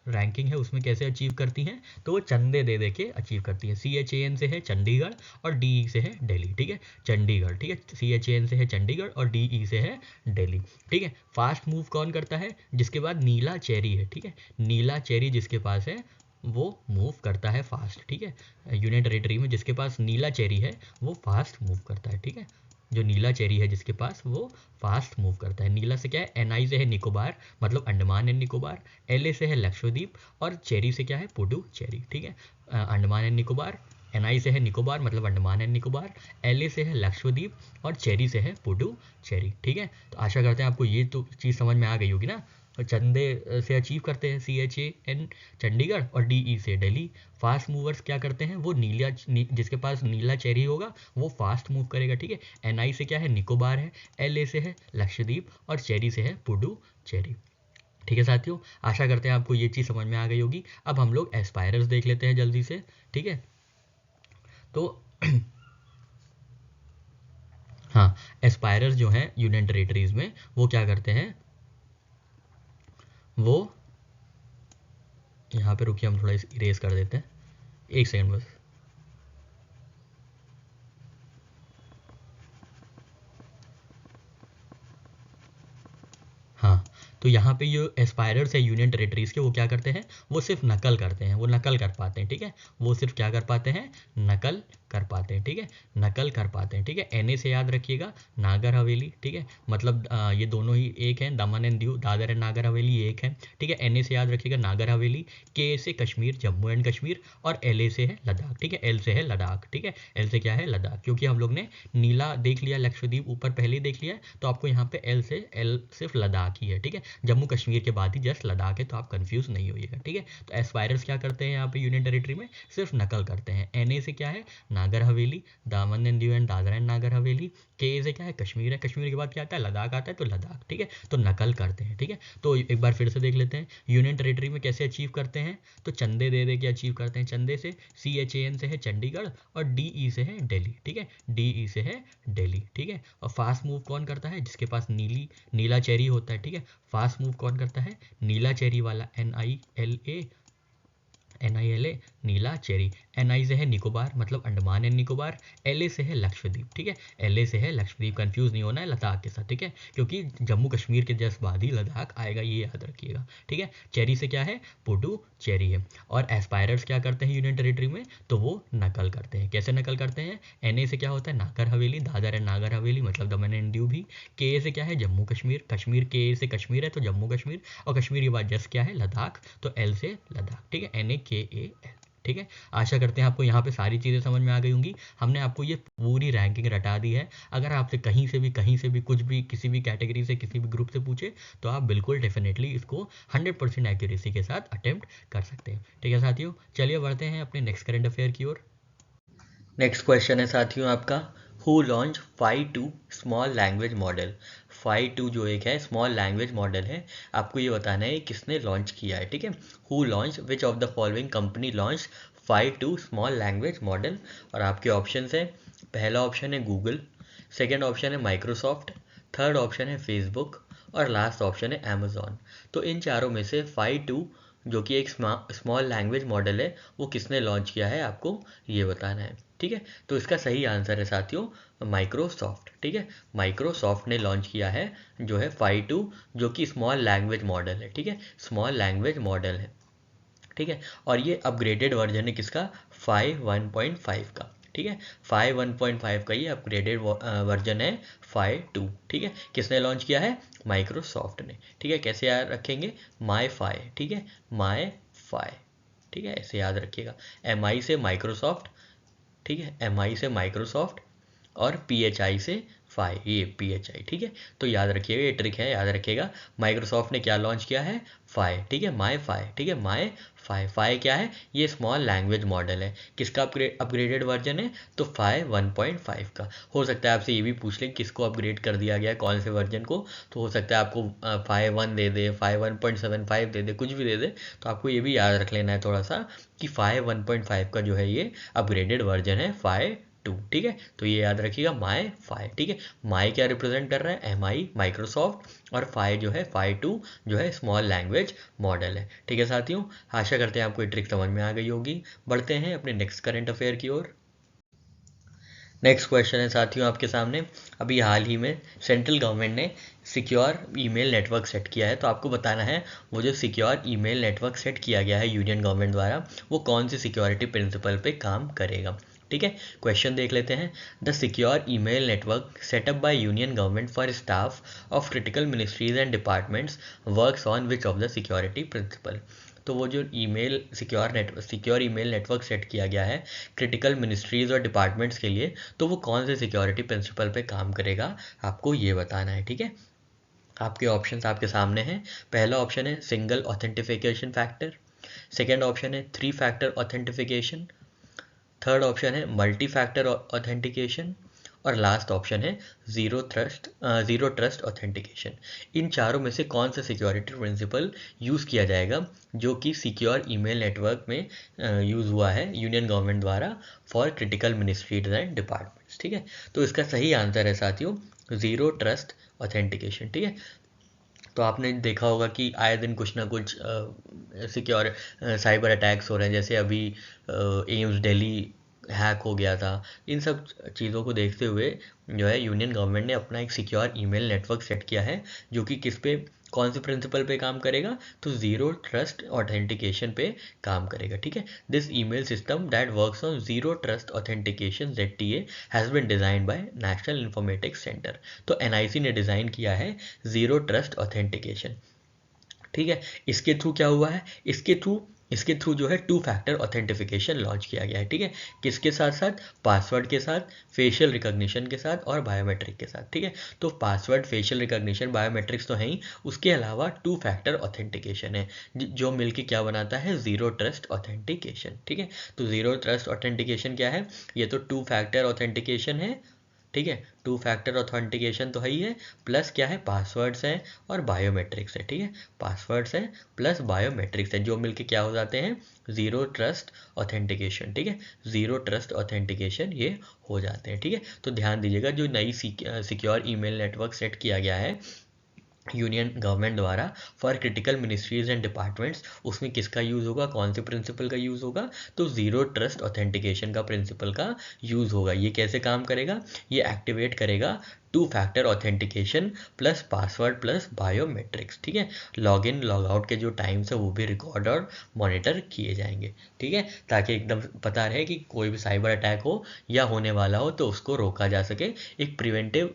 रैंकिंग है उसमें कैसे अचीव करती हैं, तो वो चंदे दे दे के अचीव करती हैं। CHAN से है चंडीगढ़ और DE से है दिल्ली, ठीक है, चंडीगढ़, ठीक है। CHAN से है चंडीगढ़ और DE से है दिल्ली, ठीक है। फास्ट मूव कौन करता है, जिसके बाद नीला चेरी है, ठीक है, नीला चेरी जिसके पास है वो मूव करता है फास्ट, ठीक है। यूनियन टेरेटरी में जिसके पास नीला चेरी है वो फास्ट मूव करता है, ठीक है। जो नीला चेरी है जिसके पास वो फास्ट मूव करता है। नीला से क्या है, NI से है निकोबार, मतलब अंडमान एंड निकोबार, LA से है लक्षद्वीप और चेरी से क्या है, पुडुचेरी, ठीक है। अंडमान एंड निकोबार, NI से है निकोबार मतलब अंडमान एंड निकोबार, LA से है लक्षद्वीप और चेरी से है पुडुचेरी, ठीक है। तो आशा करते हैं आपको ये तो चीज़ समझ में आ गई होगी ना। चंदे से अचीव करते हैं CHAN चंडीगढ़ और DE से दिल्ली। फास्ट मूवर्स क्या करते हैं, वो जिसके पास नीला चेरी होगा वो फास्ट मूव करेगा, ठीक है। NI से क्या है, निकोबार है, LA से है लक्षद्वीप और चेरी से है पुडुचेरी, ठीक है साथियों। आशा करते हैं आपको ये चीज़ समझ में आ गई होगी। अब हम लोग एस्पायरर्स देख लेते हैं जल्दी से, ठीक है। तो हाँ, एस्पायरर्स जो हैं यूनियन टेरेटरीज में वो क्या करते हैं, वो यहाँ पे रुकिए हम थोड़ा इरेज कर देते हैं, एक सेकंड बस। हाँ, तो यहाँ पे जो एस्पायरर्स है यूनियन टेरेटरीज के वो क्या करते हैं, वो सिर्फ नकल करते हैं, वो नकल कर पाते हैं, ठीक है। वो सिर्फ क्या कर पाते हैं, नकल कर पाते हैं, ठीक है, नकल कर पाते हैं, ठीक है। NA से याद रखिएगा नागर हवेली, ठीक है, मतलब ये दोनों ही एक हैं, दमन एंड दीव, दादर एंड नागर हवेली एक है, ठीक है। NA से याद रखिएगा नागर हवेली, K से कश्मीर, जम्मू एंड कश्मीर और LA से है लद्दाख, ठीक है, L से है लद्दाख, ठीक है। L से क्या है, लद्दाख, क्योंकि हम लोग ने नीला देख लिया, लक्षद्वीप ऊपर पहले ही देख लिया, तो आपको यहाँ पे L सिर्फ लद्दाख ही है, ठीक है। जम्मू कश्मीर के बाद ही जस्ट लद्दाख है, तो आप कंफ्यूज नहीं होइएगा, ठीक है। तो एस्पायरर्स क्या करते हैं यहाँ पे यूनियन टेरेटरी में, सिर्फ नकल करते हैं। NA से क्या है, नागर हवेली, दामन and Diu and Dadra and Nagar Haveli. के से क्या है, कश्मीर है, कश्मीर के बाद क्या आता है, लद्दाख आता है, तो लद्दाख, ठीक है, तो नकल करते हैं, ठीक है। तो एक बार फिर से देख लेते हैं यूनियन टेरिटरी में कैसे अचीव करते हैं, तो चंदे दे दे के अचीव करते हैं। चंदे से CHAN से है चंडीगढ़ और DE से है दिल्ली, ठीक है, DE से है दिल्ली, ठीक है। और फास्ट मूव कौन करता है, जिसके पास नीला चेरी होता है, ठीक है। फास्ट मूव कौन करता है, नीला चेरी वाला, NILA नीला चेरी। NI से है निकोबार, मतलब अंडमान एंड निकोबार। LA से है लक्षद्वीप, ठीक है, LA से है लक्षद्वीप, कंफ्यूज नहीं होना है लद्दाख के साथ, ठीक है, क्योंकि जम्मू कश्मीर के जस्ट बाद ही लद्दाख आएगा, ये याद रखिएगा, ठीक है। चेरी से क्या है, पुडू चेरी है। और एस्पायरर्स क्या करते हैं यूनियन टेरिटरी में, तो वो नकल करते हैं। कैसे नकल करते हैं, NA से क्या होता है, नागर हवेली, दादर एंड नागर हवेली, मतलब दमन एंड दीव भी। KA से क्या है, जम्मू कश्मीर, कश्मीर KA से कश्मीर है तो जम्मू कश्मीर, और कश्मीर के बाद जस्ट क्या है, लद्दाख, तो L से लद्दाख, ठीक है, NAKAL, ठीक है। आशा करते हैं आपको यहाँ पे सारी चीज़ें समझ में आ गई होंगी। हमने आपको ये पूरी रैंकिंग रटा दी है। अगर आपसे कहीं से भी कुछ भी किसी भी कैटेगरी से किसी भी ग्रुप से पूछे तो आप बिल्कुल डेफिनेटली इसको 100% एक्यूरेसी के साथ अटेम्प्ट कर सकते हैं, ठीक है साथियों। चलिए बढ़ते हैं अपने नेक्स्ट करंट अफेयर की ओर। नेक्स्ट क्वेश्चन है साथियों आपका, who launch Phi-2 small language model. Phi-2 जो एक है स्मॉल लैंग्वेज मॉडल है, आपको ये बताना है किसने लॉन्च किया है, ठीक है। Who launch, which of the following company launch Phi-2 small language model. और आपके ऑप्शंस है, पहला ऑप्शन है गूगल, सेकेंड ऑप्शन है माइक्रोसॉफ्ट, थर्ड ऑप्शन है फेसबुक और लास्ट ऑप्शन है अमेजोन। तो इन चारों में से Phi-2 जो कि एक स्मॉल लैंग्वेज मॉडल है वो किसने लॉन्च किया है, आपको ये बताना है, ठीक है। तो इसका सही आंसर है साथियों माइक्रोसॉफ्ट, ठीक है। माइक्रोसॉफ्ट ने लॉन्च किया है जो है Phi-2, जो कि स्मॉल लैंग्वेज मॉडल है, ठीक है, स्मॉल लैंग्वेज मॉडल है, ठीक है। और ये अपग्रेडेड वर्जन है किसका, Phi 1.5 का, ठीक है। Phi 1.5 का ये अपग्रेडेड वर्जन है Phi-2, ठीक है। किसने लॉन्च किया है, माइक्रोसॉफ्ट ने, ठीक है। कैसे याद रखेंगे, Phi, ठीक है, Phi, ठीक है, ऐसे याद रखिएगा। MI से माइक्रोसॉफ्ट, ठीक है, MI से माइक्रोसॉफ्ट और PHI से फाई, ये PHI, ठीक है। तो याद रखिएगा, ये ट्रिक है, याद रखिएगा। माइक्रोसॉफ्ट ने क्या लॉन्च किया है, फाई, ठीक है, फाई, ठीक है, फाई। फाई क्या है, ये स्मॉल लैंग्वेज मॉडल है, किसका अपग्रेडेड वर्जन है, तो Phi 1.5 का। हो सकता है आपसे ये भी पूछ लें किसको अपग्रेड कर दिया गया, कौन से वर्जन को, तो हो सकता है आपको Phi 1 दे दे, Phi 1.75 दे दे, कुछ भी दे दे, तो आपको ये भी याद रख लेना है थोड़ा सा कि Phi 1.5 का जो है ये अपग्रेडेड वर्जन है Phi-2, ठीक है। तो ये याद रखिएगा Phi, ठीक है। माई क्या रिप्रेजेंट कर रहा है, MI माइक्रोसॉफ्ट, और Phi जो है Phi-2 जो है स्मॉल लैंग्वेज मॉडल है, ठीक है साथियों। आशा करते हैं आपको ये ट्रिक समझ में आ गई होगी। बढ़ते हैं अपने नेक्स्ट करंट अफेयर की ओर। नेक्स्ट क्वेश्चन है साथियों आपके सामने, अभी हाल ही में सेंट्रल गवर्नमेंट ने सिक्योर ईमेल नेटवर्क सेट किया है, तो आपको बताना है वो जो सिक्योर ईमेल नेटवर्क सेट किया गया है यूनियन गवर्नमेंट द्वारा, वो कौन सी सिक्योरिटी प्रिंसिपल पे काम करेगा, ठीक है। क्वेश्चन देख लेते हैं, the secure email network setup by union government for staff of critical ministries and departments works on which of the security principle. तो वो जो सिक्योर ईमेल नेटवर्क सेट किया गया है क्रिटिकल मिनिस्ट्रीज और डिपार्टमेंट्स के लिए, तो वो कौन से सिक्योरिटी प्रिंसिपल पे काम करेगा, आपको ये बताना है, ठीक है। आपके ऑप्शंस आपके सामने हैं। पहला ऑप्शन है single authentication factor, second option है 3 फैक्टर ऑथेंटिफिकेशन, थर्ड ऑप्शन है मल्टी फैक्टर ऑथेंटिकेशन, और लास्ट ऑप्शन है ज़ीरो ट्रस्ट ऑथेंटिकेशन। इन चारों में से कौन सा सिक्योरिटी प्रिंसिपल यूज़ किया जाएगा जो कि सिक्योर ईमेल नेटवर्क में यूज़ हुआ है यूनियन गवर्नमेंट द्वारा for critical ministries and departments, ठीक है। तो इसका सही आंसर है साथियों ज़ीरो ट्रस्ट ऑथेंटिकेशन, ठीक है। तो आपने देखा होगा कि आए दिन कुछ ना कुछ सिक्योर साइबर अटैक्स हो रहे हैं, जैसे अभी एम्स दिल्ली हैक हो गया था। इन सब चीज़ों को देखते हुए जो है यूनियन गवर्नमेंट ने अपना एक सिक्योर ईमेल नेटवर्क सेट किया है जो कि किस पे, कौन से प्रिंसिपल पे काम करेगा, तो ज़ीरो ट्रस्ट ऑथेंटिकेशन पे काम करेगा, ठीक है। This email system that works on zero trust authentication ZTA has been design by national informatics centre. तो NIC ने डिज़ाइन किया है ज़ीरो ट्रस्ट ऑथेंटिकेशन, ठीक है। इसके थ्रू क्या हुआ है, इसके थ्रू इसके थ्रू जो है 2 फैक्टर ऑथेंटिफिकेशन लॉन्च किया गया है, ठीक है। किसके साथ साथ? पासवर्ड के साथ, फेशियल रिकॉग्निशन के साथ और बायोमेट्रिक के साथ, ठीक है। तो पासवर्ड, फेशियल रिकॉग्निशन, बायोमेट्रिक्स तो है ही, उसके अलावा 2 फैक्टर ऑथेंटिकेशन है जो मिलके क्या बनाता है? ज़ीरो ट्रस्ट ऑथेंटिकेशन, ठीक है। तो ज़ीरो ट्रस्ट ऑथेंटिकेशन क्या है? ये तो 2 फैक्टर ऑथेंटिकेशन है, ठीक है। 2 फैक्टर ऑथेंटिकेशन तो है ही है, प्लस क्या है? पासवर्ड्स हैं और बायोमेट्रिक्स है, ठीक है। पासवर्ड्स हैं प्लस बायोमेट्रिक्स है जो मिलके क्या हो जाते हैं? ज़ीरो ट्रस्ट ऑथेंटिकेशन, ठीक है। ज़ीरो ट्रस्ट ऑथेंटिकेशन ये हो जाते हैं, ठीक है। तो ध्यान दीजिएगा, जो नई सिक्योर ईमेल नेटवर्क सेट किया गया है यूनियन गवर्नमेंट द्वारा for critical ministries and departments, उसमें किसका यूज़ होगा? कौन से प्रिंसिपल का यूज़ होगा? तो ज़ीरो ट्रस्ट ऑथेंटिकेशन का प्रिंसिपल का यूज़ होगा। ये कैसे काम करेगा? ये एक्टिवेट करेगा 2 factor authentication plus password plus biometrics, ठीक है। लॉग इन लॉग आउट के जो टाइम्स है वो भी रिकॉर्ड और मॉनिटर किए जाएंगे, ठीक है, ताकि एकदम पता रहे कि कोई भी साइबर अटैक हो या होने वाला हो तो उसको रोका जा सके, एक प्रिवेंटिव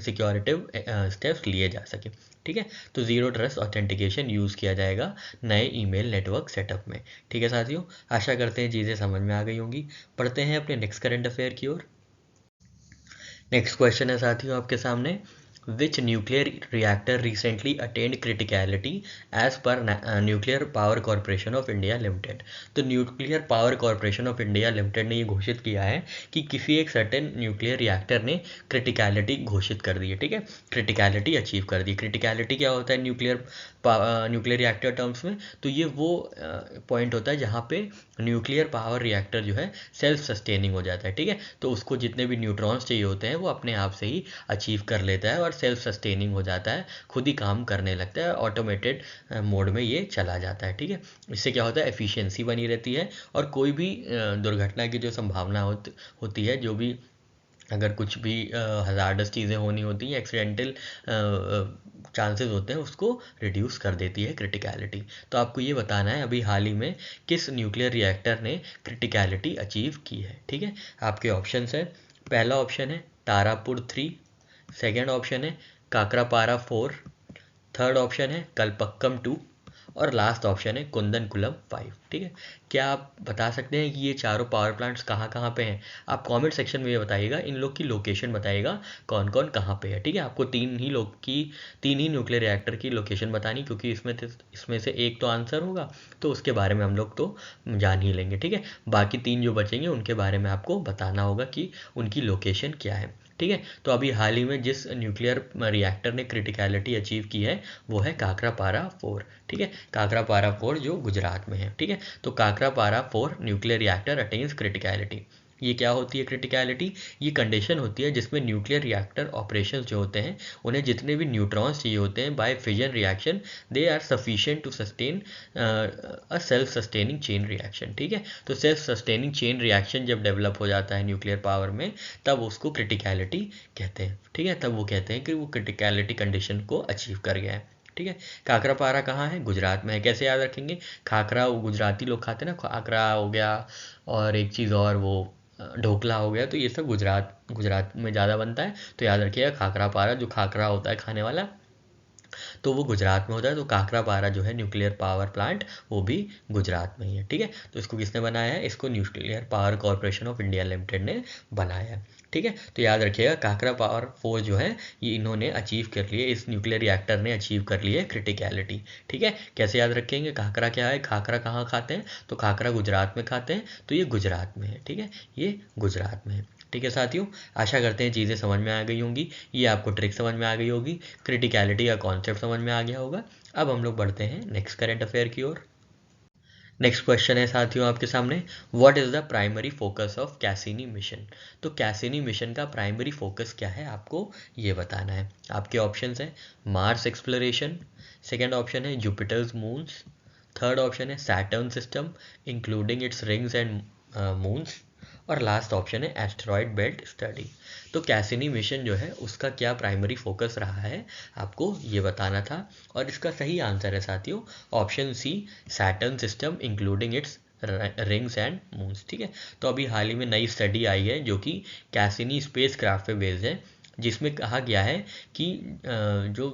सिक्योरिटिव स्टेप्स लिए जा सके, ठीक है। तो ज़ीरो ट्रस्ट ऑथेंटिकेशन यूज़ किया जाएगा नए ईमेल नेटवर्क सेटअप में, ठीक है साथियों। आशा करते हैं चीज़ें समझ में आ गई होंगी। पढ़ते हैं अपने नेक्स्ट करंट अफेयर की ओर। नेक्स्ट क्वेश्चन है साथियों आपके सामने, which nuclear reactor recently attend criticality as पर Nuclear Power Corporation of India Limited. तो Nuclear Power Corporation of India Limited ने ये घोषित किया है कि किसी एक सर्टेन न्यूक्लियर रिएक्टर ने क्रिटिकलिटी घोषित कर दी है, ठीक है। क्रिटिकलिटी अचीव कर दी। क्रिटिकलिटी क्या होता है न्यूक्लियर रिएक्टर टर्म्स में? तो ये वो पॉइंट होता है जहाँ पे न्यूक्लियर पावर रिएक्टर जो है सेल्फ सस्टेनिंग हो जाता है, ठीक है। तो उसको जितने भी न्यूट्रॉन्स चाहिए होते हैं वो अपने आप से ही अचीव कर लेता है और सेल्फ सस्टेनिंग हो जाता है, खुद ही काम करने लगता है, ऑटोमेटेड मोड में ये चला जाता है, ठीक है। इससे क्या होता है? एफिशिएंसी बनी रहती है और कोई भी दुर्घटना की जो संभावना होती है, जो भी अगर कुछ भी हज़ार्डस चीज़ें होनी होती हैं, एक्सीडेंटल चांसेस होते हैं, उसको रिड्यूस कर देती है क्रिटिकलिटी। तो आपको ये बताना है अभी हाल ही में किस न्यूक्लियर रिएक्टर ने क्रिटिकलिटी अचीव की है, ठीक है। आपके ऑप्शंस हैं, पहला ऑप्शन है तारापुर 3, सेकेंड ऑप्शन है काकरापारा 4, थर्ड ऑप्शन है कलपक्कम 2 और लास्ट ऑप्शन है कुंदनकुलम 5, ठीक है। क्या आप बता सकते हैं कि ये चारों पावर प्लांट्स कहाँ कहाँ पे हैं? आप कमेंट सेक्शन में ये बताइएगा, इन लोग की लोकेशन बताइएगा कौन कौन कहाँ पे है, ठीक है। आपको तीन ही न्यूक्लियर रिएक्टर की लोकेशन बतानी, क्योंकि इसमें से एक तो आंसर होगा तो उसके बारे में हम लोग तो जान ही लेंगे, ठीक है। बाकी 3 जो बचेंगे उनके बारे में आपको बताना होगा कि उनकी लोकेशन क्या है, ठीक है। तो अभी हाल ही में जिस न्यूक्लियर रिएक्टर ने क्रिटिकलिटी अचीव की है वो है काकरापारा 4, ठीक है। काकरापारा 4 जो गुजरात में है, ठीक है। तो Kakrapar 4 nuclear reactor attains criticality. ये क्या होती है क्रिटिकलिटी? ये कंडीशन होती है जिसमें न्यूक्लियर रिएक्टर ऑपरेशंस जो होते हैं उन्हें जितने भी न्यूट्रॉन्स चाहिए होते हैं by fission reaction, they are sufficient to sustain a self sustaining chain reaction, ठीक है। तो सेल्फ सस्टेनिंग चेन रिएक्शन जब डेवलप हो जाता है न्यूक्लियर पावर में तब उसको क्रिटिकलिटी कहते हैं, ठीक है। तब वो कहते हैं कि वो क्रिटिकलिटी कंडीशन को अचीव कर गया है, ठीक है। काकरापारा कहाँ है? गुजरात में है। कैसे याद रखेंगे? खाकरा वो गुजराती लोग खाते हैं ना, खाकरा हो गया और एक चीज़ और वो ढोकला हो गया, तो ये सब गुजरात में ज़्यादा बनता है। तो याद रखिएगा खाकरापारा, जो खाकरा होता है खाने वाला, तो वो गुजरात में होता है। तो काकरापारा जो है न्यूक्लियर पावर प्लांट वो भी गुजरात में ही है, ठीक है। तो इसको किसने बनाया है? इसको nuclear Power Corporation of India Limited ने बनाया है, ठीक है। तो याद रखिएगा काकरा पावर 4 जो है ये इन्होंने अचीव कर लिए, इस न्यूक्लियर रिएक्टर ने अचीव कर लिए क्रिटिकलिटी, ठीक है। कैसे याद रखेंगे? खाकरा क्या है? खाकरा कहाँ खाते हैं? तो खाकरा गुजरात में खाते हैं, तो ये गुजरात में है, ठीक है। ये गुजरात में है, ठीक है साथियों। आशा करते हैं चीज़ें समझ में आ गई होंगी, ये आपको ट्रिक समझ में आ गई होगी, क्रिटिकलिटी का कॉन्सेप्ट समझ में आ गया होगा। अब हम लोग बढ़ते हैं नेक्स्ट करंट अफेयर की ओर। नेक्स्ट क्वेश्चन है साथियों आपके सामने, what is the primary focus of Cassini mission. तो कैसिनी मिशन का प्राइमरी फोकस क्या है आपको ये बताना है। आपके ऑप्शंस हैं मार्स एक्सप्लोरेशन, सेकेंड ऑप्शन है जुपिटर्स मून्स, थर्ड ऑप्शन है Saturn system including its rings and moons और लास्ट ऑप्शन है एस्टेरॉयड बेल्ट स्टडी। तो कैसिनी मिशन जो है उसका क्या प्राइमरी फोकस रहा है आपको ये बताना था, और इसका सही आंसर है साथियों option C, Saturn system including its rings and moons, ठीक है। तो अभी हाल ही में नई स्टडी आई है जो कि कैसिनी स्पेस क्राफ्ट पे बेस्ड है, जिसमें कहा गया है कि जो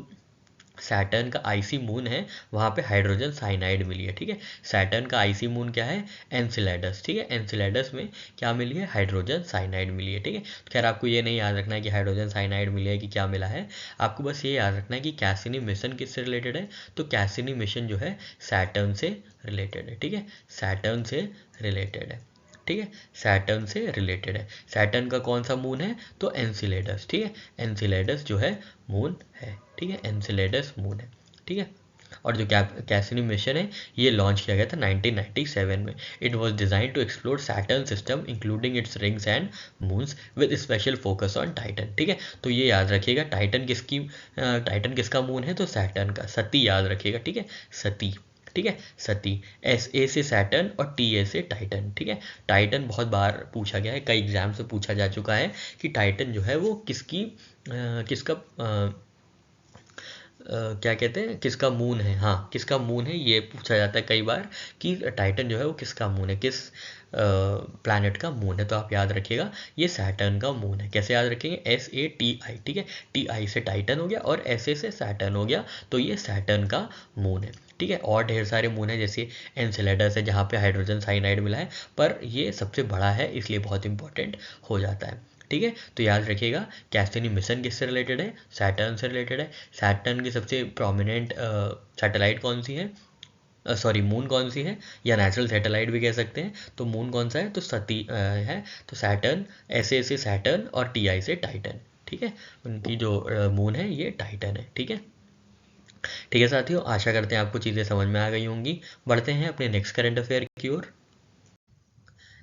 सैटर्न का आईसी मून है, वहाँ पे हाइड्रोजन साइनाइड मिली है। ठीक है, सैटर्न का आईसी मून क्या है, एनसिलेडस। ठीक है, एनसिलेडस में क्या मिली है, हाइड्रोजन साइनाइड मिली है। ठीक है, खैर आपको ये नहीं याद रखना है कि हाइड्रोजन साइनाइड मिली है कि क्या मिला है, आपको बस ये याद रखना है कि कैसिनी मिशन किससे रिलेटेड है, तो कैसिनी मिशन जो है सैटर्न से रिलेटेड है। ठीक है, सैटर्न से रिलेटेड है। ठीक है, सैटर्न से रिलेटेड है। सैटर्न का कौन सा मून है, तो एनसिलेडस। ठीक है, एनसिलेडस जो है मून है। ठीक है, एनसिलेडस मून है। ठीक है, और जो कैसिनी मिशन है ये लॉन्च किया गया था 1997 में। It was design to explore Saturn system including its rings and moons with special focus on Titan. ठीक है, तो ये याद रखिएगा, टाइटन किसका मून है, तो सैटर्न का। सती याद रखिएगा। ठीक है, सती। ठीक है, सती, एस ए से सैटर्न और टी ए से टाइटन। ठीक है, टाइटन बहुत बार पूछा गया है, कई एग्जाम से पूछा जा चुका है कि टाइटन जो है वो किसका क्या कहते हैं, किसका मून है। हाँ, किसका मून है ये पूछा जाता है कई बार कि टाइटन जो है वो किसका मून है, किस प्लैनेट का मून है। तो आप याद रखिएगा ये सैटर्न का मून है। कैसे याद रखेंगे, एस ए टी आई। ठीक है, टी आई से टाइटन हो गया और एस ए से सैटर्न हो गया, तो ये सैटर्न का मून है। ठीक है, और ढेर सारे मून है जैसे एनसेलेडस है जहाँ पे हाइड्रोजन साइनाइड मिला है, पर ये सबसे बड़ा है इसलिए बहुत इंपॉर्टेंट हो जाता है। ठीक है, तो याद रखिएगा कैसिनी मिशन किससे रिलेटेड है, सैटर्न से रिलेटेड है। सैटर्न की सबसे प्रोमिनेंट सैटेलाइट कौन सी है, सॉरी मून कौन सी है, या नेचुरल सैटेलाइट भी कह सकते हैं। तो मून कौन सा है, तो सती है। तो सैटर्न, एस ए से सैटर्न और टी आई से टाइटन। ठीक है, उनकी जो मून है ये टाइटन है। ठीक है, ठीक है साथियों, आशा करते हैं आपको चीज़ें समझ में आ गई होंगी। बढ़ते हैं अपने नेक्स्ट करंट अफेयर की ओर।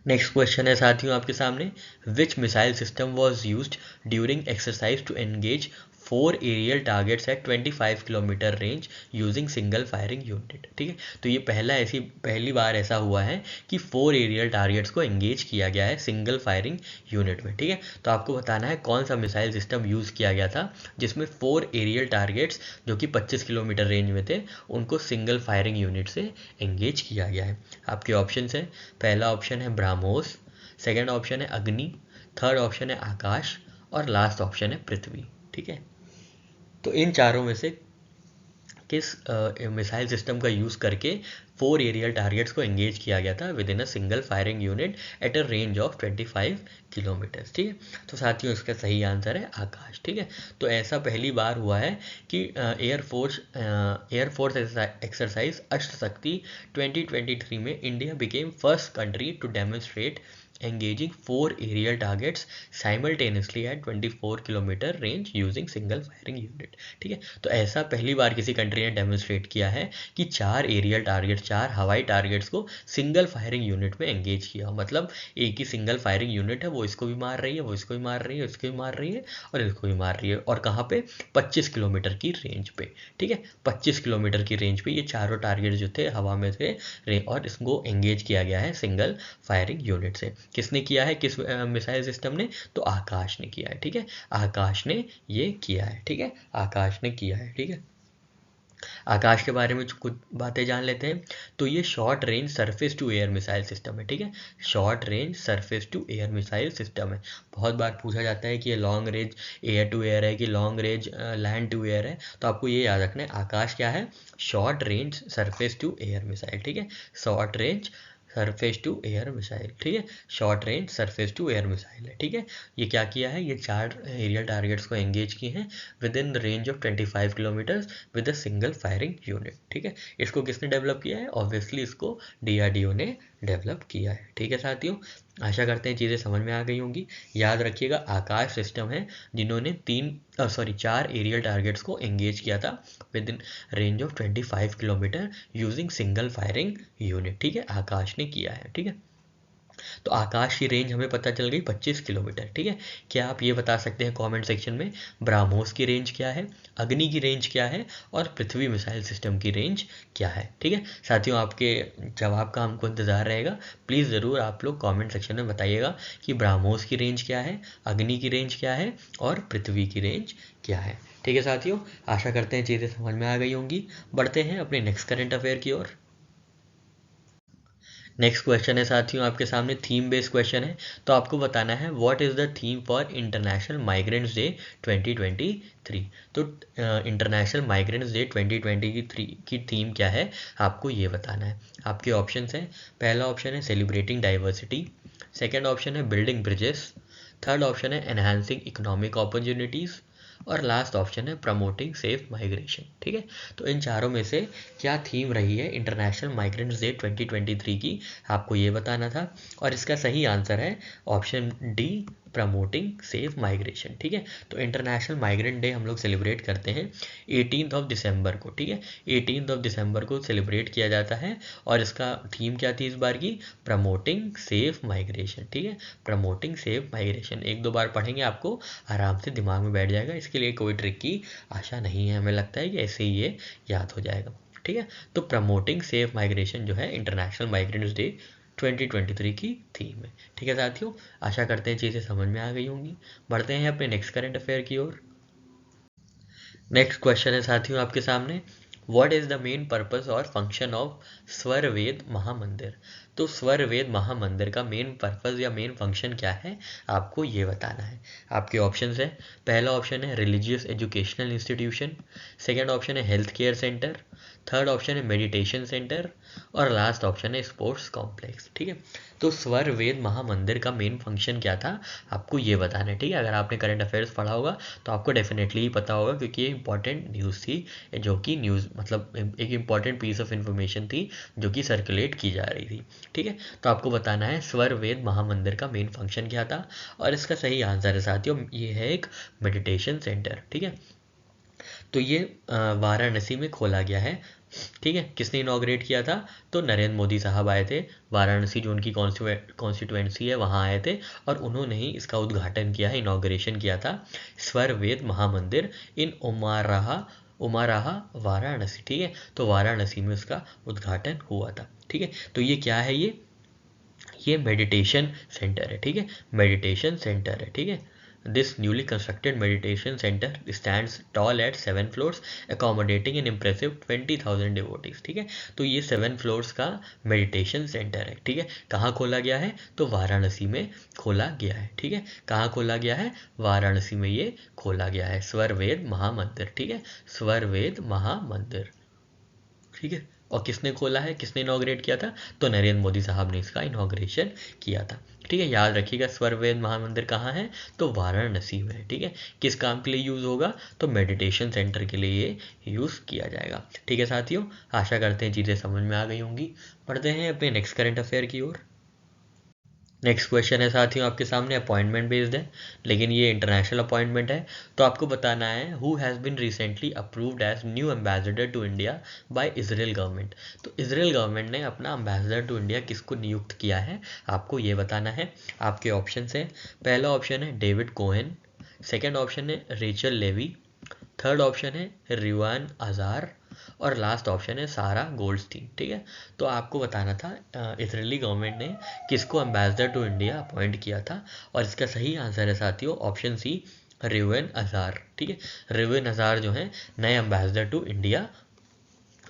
नेक्स्ट क्वेश्चन है साथियों आपके सामने, which missile system was used during exercise to engage 4 aerial targets at 25 kilometre range using single firing unit. ठीक है, तो ये पहली बार ऐसा हुआ है कि 4 एरियल टारगेट्स को एंगेज किया गया है सिंगल फायरिंग यूनिट में। ठीक है, तो आपको बताना है कौन सा मिसाइल सिस्टम यूज़ किया गया था जिसमें 4 एरियल टारगेट्स जो कि 25 किलोमीटर रेंज में थे उनको सिंगल फायरिंग यूनिट से एंगेज किया गया है। आपके ऑप्शन है, पहला ऑप्शन है ब्राह्मोस, सेकेंड ऑप्शन है अग्नि, थर्ड ऑप्शन है आकाश और लास्ट ऑप्शन है पृथ्वी। ठीक है, तो इन चारों में से किस मिसाइल सिस्टम का यूज़ करके 4 एरियल टारगेट्स को एंगेज किया गया था with in a single firing unit at a range of 25 kilometres. ठीक है, तो साथियों इसका सही आंसर है आकाश। ठीक है, तो ऐसा पहली बार हुआ है कि एयरफोर्स एक्सरसाइज अष्ट शक्ति 2023 में India became first country to demonstrate engaging 4 aerial targets simultaneously at 24 kilometre range using single firing unit. ठीक है, तो ऐसा पहली बार किसी कंट्री ने डेमोन्स्ट्रेट किया है कि 4 एरियल टारगेट, 4 हवाई टारगेट्स को सिंगल फायरिंग यूनिट में एंगेज किया। मतलब एक ही सिंगल फायरिंग यूनिट है, वो इसको भी मार रही है, वो इसको भी मार रही है, इसको भी मार रही है और इसको भी मार रही है, और कहाँ पे, 25 किलोमीटर की रेंज पे। ठीक है, 25 किलोमीटर की रेंज पे ये चारों टारगेट जो थे हवा में थे और इसको एंगेज किया गया है सिंगल फायरिंग यूनिट से। किसने किया है, किस मिसाइल सिस्टम ने, तो आकाश ने किया है। ठीक है, आकाश ने ये किया है। ठीक है, आकाश ने किया है। ठीक है, आकाश के बारे में कुछ बातें जान लेते हैं। तो ये short range surface to air missile system है। ठीक है, short range surface to air missile system है। बहुत बार पूछा जाता है कि ये long range air to air है कि long range land to air है, तो आपको ये याद रखना है आकाश क्या है, short range surface to air missile. ठीक है, short range surface to air missile. ठीक है, short range surface to air missile है। ठीक है, ये क्या किया है, ये 4 एरियल टारगेट्स को एंगेज किए हैं with in the range of 25 kilometres with a single firing unit. ठीक है, इसको किसने डेवलप किया है, ऑब्वियसली इसको डीआरडीओ ने डेवलप किया है। ठीक है साथियों, आशा करते हैं चीज़ें समझ में आ गई होंगी। याद रखिएगा आकाश सिस्टम है जिन्होंने 4 एरियल टारगेट्स को एंगेज किया था with in range of 25 kilometre using single firing unit. ठीक है, आकाश ने किया है। ठीक है, तो आकाश की रेंज हमें पता चल गई 25 किलोमीटर। ठीक है, क्या आप ये बता सकते हैं कमेंट सेक्शन में ब्राह्मोस की रेंज क्या है, अग्नि की रेंज क्या है और पृथ्वी मिसाइल सिस्टम की रेंज क्या है। ठीक है साथियों, आपके जवाब का हमको इंतज़ार रहेगा। प्लीज़ ज़रूर आप लोग कमेंट सेक्शन में बताइएगा कि ब्राह्मोस की रेंज क्या है, अग्नि की रेंज क्या है और पृथ्वी की रेंज क्या है। ठीक है साथियों, आशा करते हैं चीज़ें समझ में आ गई होंगी। बढ़ते हैं अपने नेक्स्ट करंट अफेयर की ओर। नेक्स्ट क्वेश्चन है साथियों आपके सामने थीम बेस्ड क्वेश्चन है। तो आपको बताना है what is the theme for international migrants day 2023। तो इंटरनेशनल माइग्रेंट्स डे 2023 की थीम क्या है आपको ये बताना है। आपके ऑप्शंस हैं, पहला ऑप्शन है सेलिब्रेटिंग डाइवर्सिटी, सेकेंड ऑप्शन है बिल्डिंग ब्रिजेस, थर्ड ऑप्शन है एनहांसिंग इकोनॉमिक अपॉर्चुनिटीज़, और लास्ट ऑप्शन है प्रमोटिंग सेफ माइग्रेशन। ठीक है, तो इन चारों में से क्या थीम रही है इंटरनेशनल माइग्रेंट्स डे 2023 की, आपको ये बताना था। और इसका सही आंसर है option D, promoting safe migration. ठीक है, तो इंटरनेशनल माइग्रेंट डे हम लोग सेलिब्रेट करते हैं 18 दिसंबर को। ठीक है, 18 दिसंबर को सेलिब्रेट किया जाता है। और इसका थीम क्या थी इस बार की, प्रमोटिंग सेफ माइग्रेशन। ठीक है, प्रमोटिंग सेफ माइग्रेशन, एक दो बार पढ़ेंगे आपको आराम से दिमाग में बैठ जाएगा, इसके लिए कोई ट्रिक की आशा नहीं है, हमें लगता है कि ऐसे ही ये याद हो जाएगा। ठीक है, तो प्रमोटिंग सेफ माइग्रेशन जो है इंटरनेशनल माइग्रेंट्स डे 2023 की थीम है। ठीक है साथियों, आशा करते हैं चीज़ें समझ में आ गई होंगी। बढ़ते हैं अपने नेक्स्ट करंट अफेयर की ओर। नेक्स्ट क्वेश्चन है साथियों आपके सामने, what is the main purpose और फंक्शन ऑफ स्वर वेद महामंदिर। तो स्वर वेद महामंदिर का मेन पर्पस या मेन फंक्शन क्या है आपको ये बताना है। आपके ऑप्शंस है, पहला ऑप्शन है religious educational institution, second option है health care centre, third option है मेडिटेशन सेंटर, और लास्ट ऑप्शन है स्पोर्ट्स कॉम्प्लेक्स। ठीक है, तो स्वर वेद महामंदिर का मेन फंक्शन क्या था आपको ये बताना है। ठीक है, अगर आपने करंट अफेयर्स पढ़ा होगा तो आपको डेफिनेटली ही पता होगा, क्योंकि ये इंपॉर्टेंट न्यूज़ थी, जो कि न्यूज़ मतलब एक इंपॉर्टेंट पीस ऑफ इंफॉर्मेशन थी जो कि सर्कुलेट की जा रही थी। ठीक है, तो आपको बताना है स्वर वेद महामंदिर का मेन फंक्शन क्या था। और इसका सही आंसर है साथियों, ये है एक मेडिटेशन सेंटर। ठीक है, तो ये वाराणसी में खोला गया है। ठीक है, किसने इनॉग्रेट किया था, तो नरेंद्र मोदी साहब आए थे, वाराणसी जो उनकी कॉन्स्टिट्यूएंसी है वहाँ आए थे, और उन्होंने ही इसका उद्घाटन किया है, इनॉग्रेशन किया था, स्वर वेद महामंदिर इन उमाराहा वाराणसी। ठीक है, तो वाराणसी में उसका उद्घाटन हुआ था। ठीक है, तो ये क्या है, ये मेडिटेशन सेंटर है। ठीक है, मेडिटेशन सेंटर है। ठीक है, this newly constructed meditation centre stands tall at 7 floors accommodating an impressive 20,000 devotees। ठीक है, तो ये 7 फ्लोर्स का मेडिटेशन सेंटर है। ठीक है, कहाँ खोला गया है, तो वाराणसी में खोला गया है। ठीक है, कहाँ खोला गया है, वाराणसी में ये खोला गया है, स्वर वेद महामंदिर। ठीक है, स्वर वेद महामंदिर। ठीक है, और किसने खोला है, किसने इनॉग्रेट किया था, तो नरेंद्र मोदी साहब ने इसका इनॉग्रेशन किया था। ठीक है, याद रखिएगा स्वर वेद महामंदिर कहाँ है, तो वाराणसी में है। ठीक है, किस काम के लिए यूज़ होगा, तो मेडिटेशन सेंटर के लिए ये यूज़ किया जाएगा। ठीक है साथियों, आशा करते हैं चीज़ें समझ में आ गई होंगी। पढ़ते हैं अपने नेक्स्ट करंट अफेयर की ओर। नेक्स्ट क्वेश्चन है साथियों आपके सामने, अपॉइंटमेंट बेस्ड है, लेकिन ये इंटरनेशनल अपॉइंटमेंट है। तो आपको बताना है who has been recently approved as new ambassador to India by Israel government. तो इजराइल गवर्नमेंट ने अपना एम्बेसडर टू इंडिया किसको नियुक्त किया है आपको ये बताना है। आपके ऑप्शन हैं, पहला ऑप्शन है डेविड कोहेन, सेकेंड ऑप्शन है रेचल लेवी, थर्ड ऑप्शन है रिवान अजार, और लास्ट ऑप्शन है सारा गोल्डस्टीन। ठीक है, तो आपको बताना था इजरायली गवर्नमेंट ने किसको एम्बेसडर टू इंडिया अपॉइंट किया था, और इसका सही आंसर है साथियों ऑप्शन सी, रिवेन अजार। ठीक है, रिवेन अजार जो है नए एम्बेसडर टू इंडिया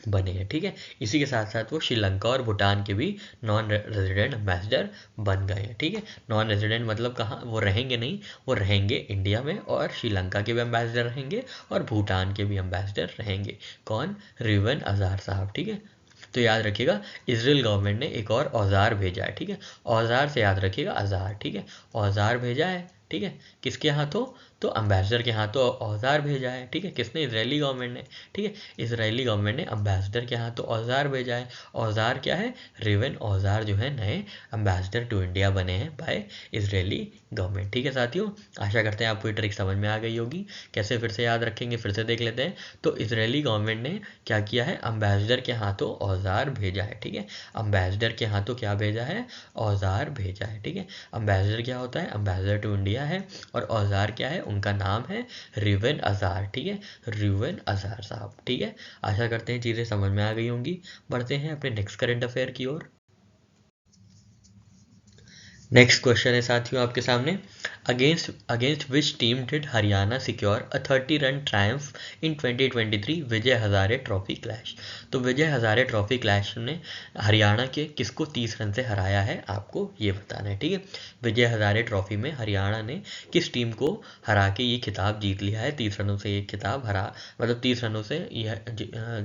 बने हैं। ठीक है, इसी के साथ साथ वो श्रीलंका और भूटान के भी नॉन रेजिडेंट एम्बेसडर बन गए हैं। ठीक है, नॉन रेजिडेंट मतलब कहाँ वो रहेंगे नहीं, वो रहेंगे इंडिया में, और श्रीलंका के भी एम्बेसडर रहेंगे और भूटान के भी एम्बेसडर रहेंगे। कौन, रिवन अजार साहब। ठीक है, तो याद रखिएगा इजराइल गवर्नमेंट ने एक और औजार भेजा है। ठीक है, औजार से याद रखिएगा अजार। ठीक है, औजार भेजा है। ठीक है, किसके हाथों, तो अम्बेसडर के हाथों औजार भेजा है। ठीक है, किसने, इजरायली गवर्नमेंट ने। ठीक है, इजरायली गवर्नमेंट ने अम्बेसडर के हाथों औजार भेजा है। औजार क्या है, रेवन औजार जो है नए अम्बेसडर टू इंडिया बने हैं बाय इजरायली गवर्नमेंट। ठीक है साथियों, आशा करते हैं आपको ये ट्रिक समझ में आ गई होगी। कैसे फिर से याद रखेंगे, फिर से देख लेते हैं। तो इजरायली गवर्नमेंट ने क्या किया है, अम्बेसडर के हाथों औजार भेजा है। ठीक है, अम्बेसडर के हाथों क्या भेजा है, औजार भेजा है। ठीक है, अम्बेसडर क्या होता है, अम्बेसडर टू इंडिया है, और औजार क्या है, उनका नाम है रिवन अजार। ठीक है, रिवन अजार साहब। ठीक है, आशा करते हैं चीज़ें समझ में आ गई होंगी। बढ़ते हैं अपने नेक्स्ट करंट अफेयर की ओर। नेक्स्ट क्वेश्चन है साथियों आपके सामने, against which team did Haryana secure a 30 run Triumph in 2023 Vijay Hazare trophy clash. तो विजय हजारे ट्रॉफी क्लैश ने हरियाणा के किसको 30 रन से हराया है, आपको ये बताना है। ठीक है, विजय हजारे ट्रॉफी में हरियाणा ने किस टीम को हरा के ये खिताब जीत लिया है, 30 रनों से ये खिताब हरा, मतलब 30 रनों से यह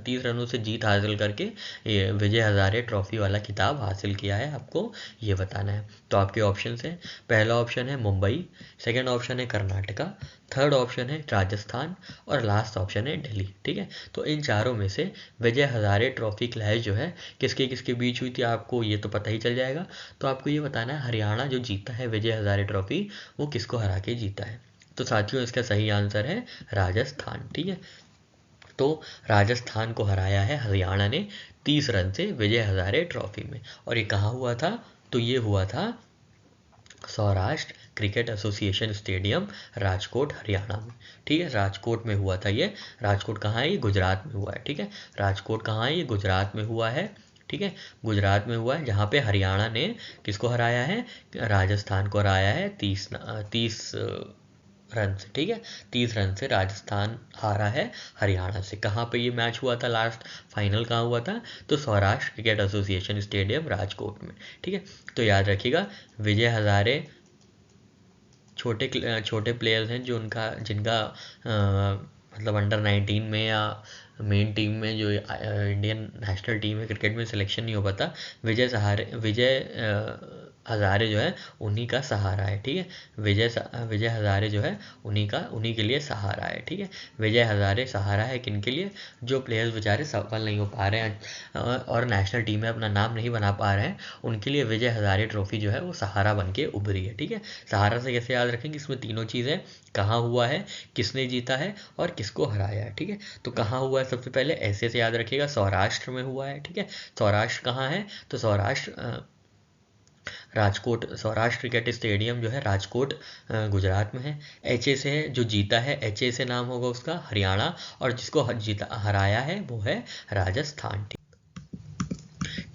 30 रनों से जीत हासिल करके ये विजय हजारे ट्रॉफी वाला खिताब हासिल किया है, आपको ये बताना है। तो आपके ऑप्शन हैं, पहला ऑप्शन है मुंबई, सेकंड ऑप्शन है कर्नाटका, थर्ड ऑप्शन है राजस्थान और लास्ट ऑप्शन है दिल्ली। ठीक है, तो इन चारों में से विजय हजारे ट्रॉफी क्लैश जो है किसके किसके बीच हुई थी, आपको ये तो पता ही चल जाएगा। तो आपको ये बताना है हरियाणा जो जीता है विजय हजारे ट्रॉफी, वो किसको हरा के जीता है। तो साथियों इसका सही आंसर है राजस्थान। ठीक है, तो राजस्थान को हराया है हरियाणा ने 30 रन से विजय हजारे ट्रॉफी में। और ये कहाँ हुआ था, तो ये हुआ था Saurashtra cricket association stadium, Rajkot Haryana में। ठीक है, राजकोट में हुआ था ये। राजकोट कहाँ है, ये गुजरात में हुआ है। ठीक है, राजकोट कहाँ है, ये गुजरात में हुआ है। ठीक है, गुजरात में हुआ है, जहाँ पे हरियाणा ने किसको हराया है, राजस्थान को हराया है 30 रन से। ठीक है, 30 रन से राजस्थान हारा है हरियाणा से। कहाँ पे ये मैच हुआ था, लास्ट फाइनल कहाँ हुआ था, तो Saurashtra cricket association stadium Rajkot में। ठीक है, तो याद रखिएगा विजय हजारे छोटे छोटे प्लेयर्स हैं जो उनका जिनका मतलब अंडर 19 में या मेन टीम में जो इंडियन नेशनल टीम है क्रिकेट में सिलेक्शन नहीं हो पाता, विजय हजारे जो है उन्हीं का सहारा है। ठीक है, विजय हजारे जो है उन्हीं के लिए सहारा है। ठीक है, विजय हजारे सहारा है किन के लिए, जो प्लेयर्स बेचारे सफल नहीं हो पा रहे हैं और नेशनल टीम में अपना नाम नहीं बना पा रहे हैं, उनके लिए विजय हजारे ट्रॉफी जो है वो सहारा बन के उभरी है। ठीक है, सहारा से कैसे याद रखेंगे, इसमें तीनों चीज़ें, कहाँ हुआ है, किसने जीता है और किसको हराया है। ठीक है, तो कहाँ हुआ है, सबसे पहले ऐसे से याद रखिएगा, सौराष्ट्र में हुआ है। ठीक है, सौराष्ट्र कहाँ है, तो सौराष्ट्र राजकोट, सौराष्ट्र क्रिकेट स्टेडियम जो है राजकोट गुजरात में है। एच ए से है, जो जीता है एच ए से नाम होगा उसका हरियाणा, और जिसको जीता हराया है वो है राजस्थान।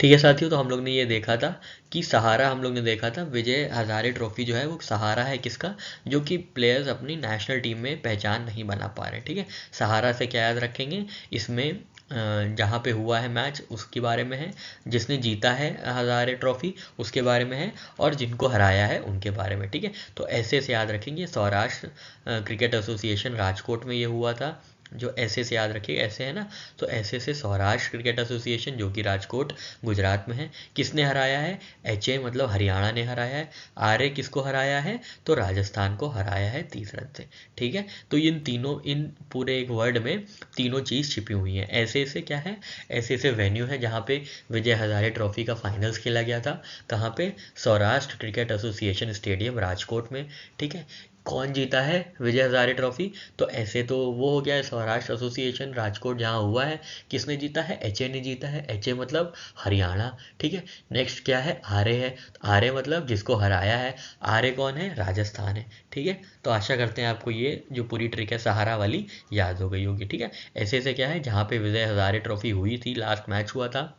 ठीक है साथियों, तो हम लोग ने ये देखा था कि सहारा, हम लोग ने देखा था विजय हजारे ट्रॉफी जो है वो सहारा है किसका, जो कि प्लेयर्स अपनी नेशनल टीम में पहचान नहीं बना पा रहे। ठीक है, सहारा से क्या याद रखेंगे, इसमें जहाँ पे हुआ है मैच उसके बारे में है, जिसने जीता है हजारे ट्रॉफी उसके बारे में है, और जिनको हराया है उनके बारे में। ठीक है, तो ऐसे से याद रखेंगे, सौराष्ट्र क्रिकेट एसोसिएशन राजकोट में ये हुआ था, जो ऐसे से याद रखिए, ऐसे है ना, तो ऐसे से सौराष्ट्र क्रिकेट एसोसिएशन जो कि राजकोट गुजरात में है, किसने हराया है, एच ए मतलब हरियाणा ने हराया है, आर ए किसको हराया है, तो राजस्थान को हराया है 30 रन से। ठीक है, तो इन तीनों, इन पूरे एक वर्ड में तीनों चीज़ छिपी हुई हैं। ऐसे से क्या है, ऐसे से वेन्यू है जहाँ पे विजय हजारे ट्रॉफी का फाइनल्स खेला गया था, कहाँ पे, Saurashtra cricket association stadium Rajkot में। ठीक है, कौन जीता है विजय हजारे ट्रॉफी, तो ऐसे तो वो हो गया है सौराष्ट्र एसोसिएशन राजकोट जहाँ हुआ है, किसने जीता है, एच ए ने जीता है, एच ए मतलब हरियाणा। ठीक है, नेक्स्ट क्या है, आर ए है, आर ए मतलब जिसको हराया है, आर ए कौन है, राजस्थान है। ठीक है, तो आशा करते हैं आपको ये जो पूरी ट्रिक है सहारा वाली याद हो गई होगी। ठीक है, ऐसे से क्या है, जहाँ पे विजय हजारे ट्रॉफी हुई थी, लास्ट मैच हुआ था,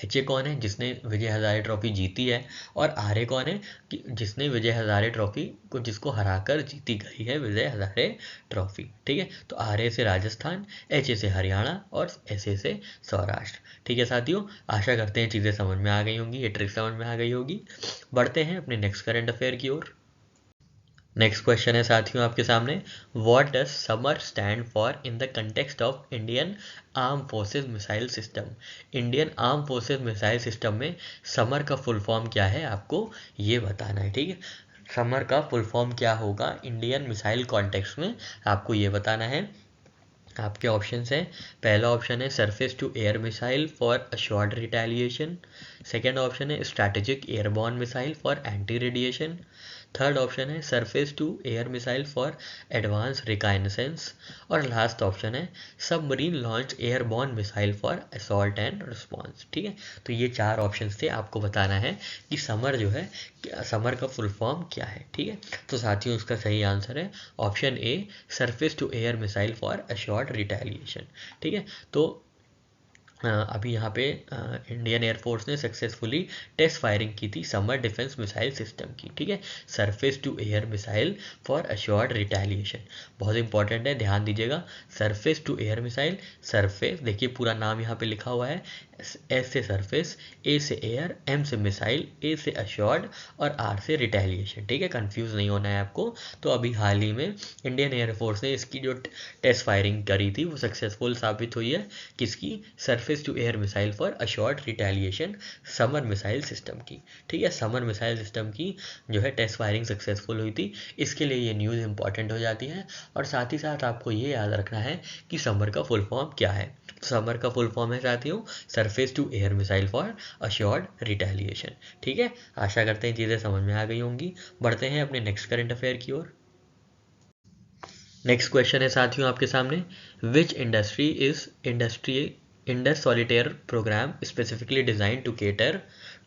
एच ए कौन है, जिसने विजय हजारे ट्रॉफी जीती है, और आर ए कौन है, जिसने विजय हजारे ट्रॉफी को, जिसको हराकर जीती गई है विजय हजारे ट्रॉफी। ठीक है, तो आर ए से राजस्थान, एच ए से हरियाणा और एस ए से सौराष्ट्र। ठीक है साथियों, आशा करते हैं चीज़ें समझ में आ गई होंगी, ये ट्रिक समझ में आ गई होगी। बढ़ते हैं अपने नेक्स्ट करंट अफेयर की ओर। नेक्स्ट क्वेश्चन है साथियों आपके सामने, what does summer stand for in the context of Indian arm forces missile system. Indian arm forces missile system में समर का फुल फॉर्म क्या है, आपको ये बताना है। ठीक है, समर का फुल फॉर्म क्या होगा इंडियन मिसाइल कॉन्टेक्स्ट में, आपको ये बताना है। आपके ऑप्शन हैं, पहला ऑप्शन है surface to air missile for assured retaliation, second option है strategic airborne missile for anti radiation, third option है surface to air missile for advance reconnaissance, और लास्ट ऑप्शन है submarine launch airborne missile for assault and response. ठीक है, तो ये चार options थे, आपको बताना है कि समर जो है, समर का फुल फॉर्म क्या है। ठीक है, तो साथियों उसका सही आंसर है option A, surface to air missile for assured retaliation. ठीक है, तो अभी यहाँ पे इंडियन एयरफोर्स ने सक्सेसफुली टेस्ट फायरिंग की थी समर डिफेंस मिसाइल सिस्टम की, ठीक है, surface to air missile for assured retaliation. बहुत इंपॉर्टेंट है, ध्यान दीजिएगा। Surface to air missile, surface देखिए पूरा नाम यहाँ पे लिखा हुआ है, एस से सरफेस, ए से एयर, एम से मिसाइल, ए से अश्योर्ड और आर से रिटेलिएशन, ठीक है, कंफ्यूज नहीं होना है आपको। तो अभी हाल ही में इंडियन एयरफोर्स ने इसकी जो टेस्ट फायरिंग करी थी वो सक्सेसफुल साबित हुई है। किसकी? Surface to air missile for assured retaliation Samar missile system की, ठीक है, समर मिसाइल सिस्टम की जो है टेस्ट फायरिंग सक्सेसफुल हुई थी। इसके लिए ये न्यूज़ इंपॉर्टेंट हो जाती है। और साथ ही साथ आपको ये याद रखना है कि समर का फुल फॉर्म क्या है। समर का फुल फॉर्म है साथियों surface to air missile for assured retaliation, ठीक है। आशा करते हैं चीज़ें समझ में आ गई होंगी। बढ़ते हैं अपने नेक्स्ट करंट अफेयर की ओर। नेक्स्ट क्वेश्चन है साथियों आपके सामने, which Indus solitaire programme specifically design to cater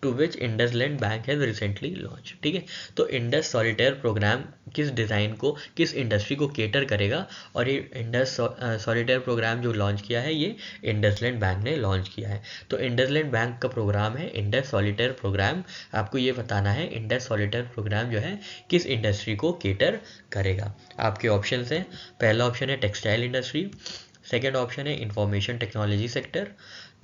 to which IndusInd Bank has recently launch, ठीक है। तो इंडस सॉलिटेयर प्रोग्राम किस डिज़ाइन को, किस इंडस्ट्री को केटर करेगा, और ये इंडस सॉलिटेयर प्रोग्राम जो लॉन्च किया है ये इंडसलैंड बैंक ने लॉन्च किया है। तो इंडसलैंड बैंक का प्रोग्राम है इंडस सॉलिटेयर प्रोग्राम। आपको ये बताना है इंडस सॉलिटेयर प्रोग्राम जो है किस इंडस्ट्री को केटर करेगा। आपके ऑप्शन हैं, पहला ऑप्शन है टेक्सटाइल इंडस्ट्री, सेकेंड ऑप्शन है information technology sector,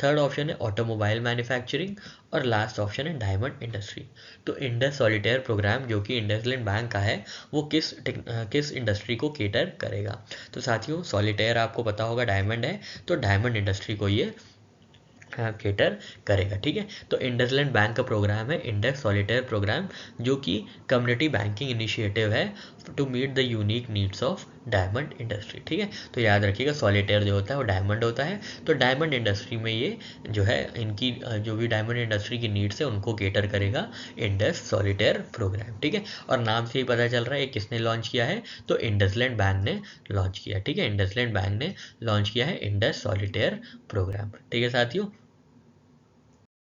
third option है ऑटोमोबाइल मैन्युफैक्चरिंग और लास्ट ऑप्शन है डायमंड इंडस्ट्री। तो इंडस सॉलिटेयर प्रोग्राम जो कि इंडसलैंड बैंक का है वो किस इंडस्ट्री को केटर करेगा। तो साथियों सॉलिटेयर आपको पता होगा डायमंड है, तो डायमंड इंडस्ट्री को ये केटर करेगा, ठीक है। तो इंडसलैंड बैंक का प्रोग्राम है इंडस सॉलिटेयर प्रोग्राम, जो कि कम्युनिटी बैंकिंग इनिशिएटिव है to meet the unique needs of diamond industry, ठीक है। तो याद रखिएगा सॉलिटेयर जो होता है वो डायमंड होता है, तो डायमंड इंडस्ट्री में ये जो है इनकी जो भी डायमंड इंडस्ट्री की नीड्स है उनको केटर करेगा इंडस सॉलिटेयर प्रोग्राम, ठीक है। और नाम से ही पता चल रहा है ये किसने लॉन्च किया है, तो इंडसलैंड बैंक ने लॉन्च किया, ठीक है। इंडसलैंड बैंक ने लॉन्च किया है इंडस सॉलिटेयर प्रोग्राम, ठीक है साथियों।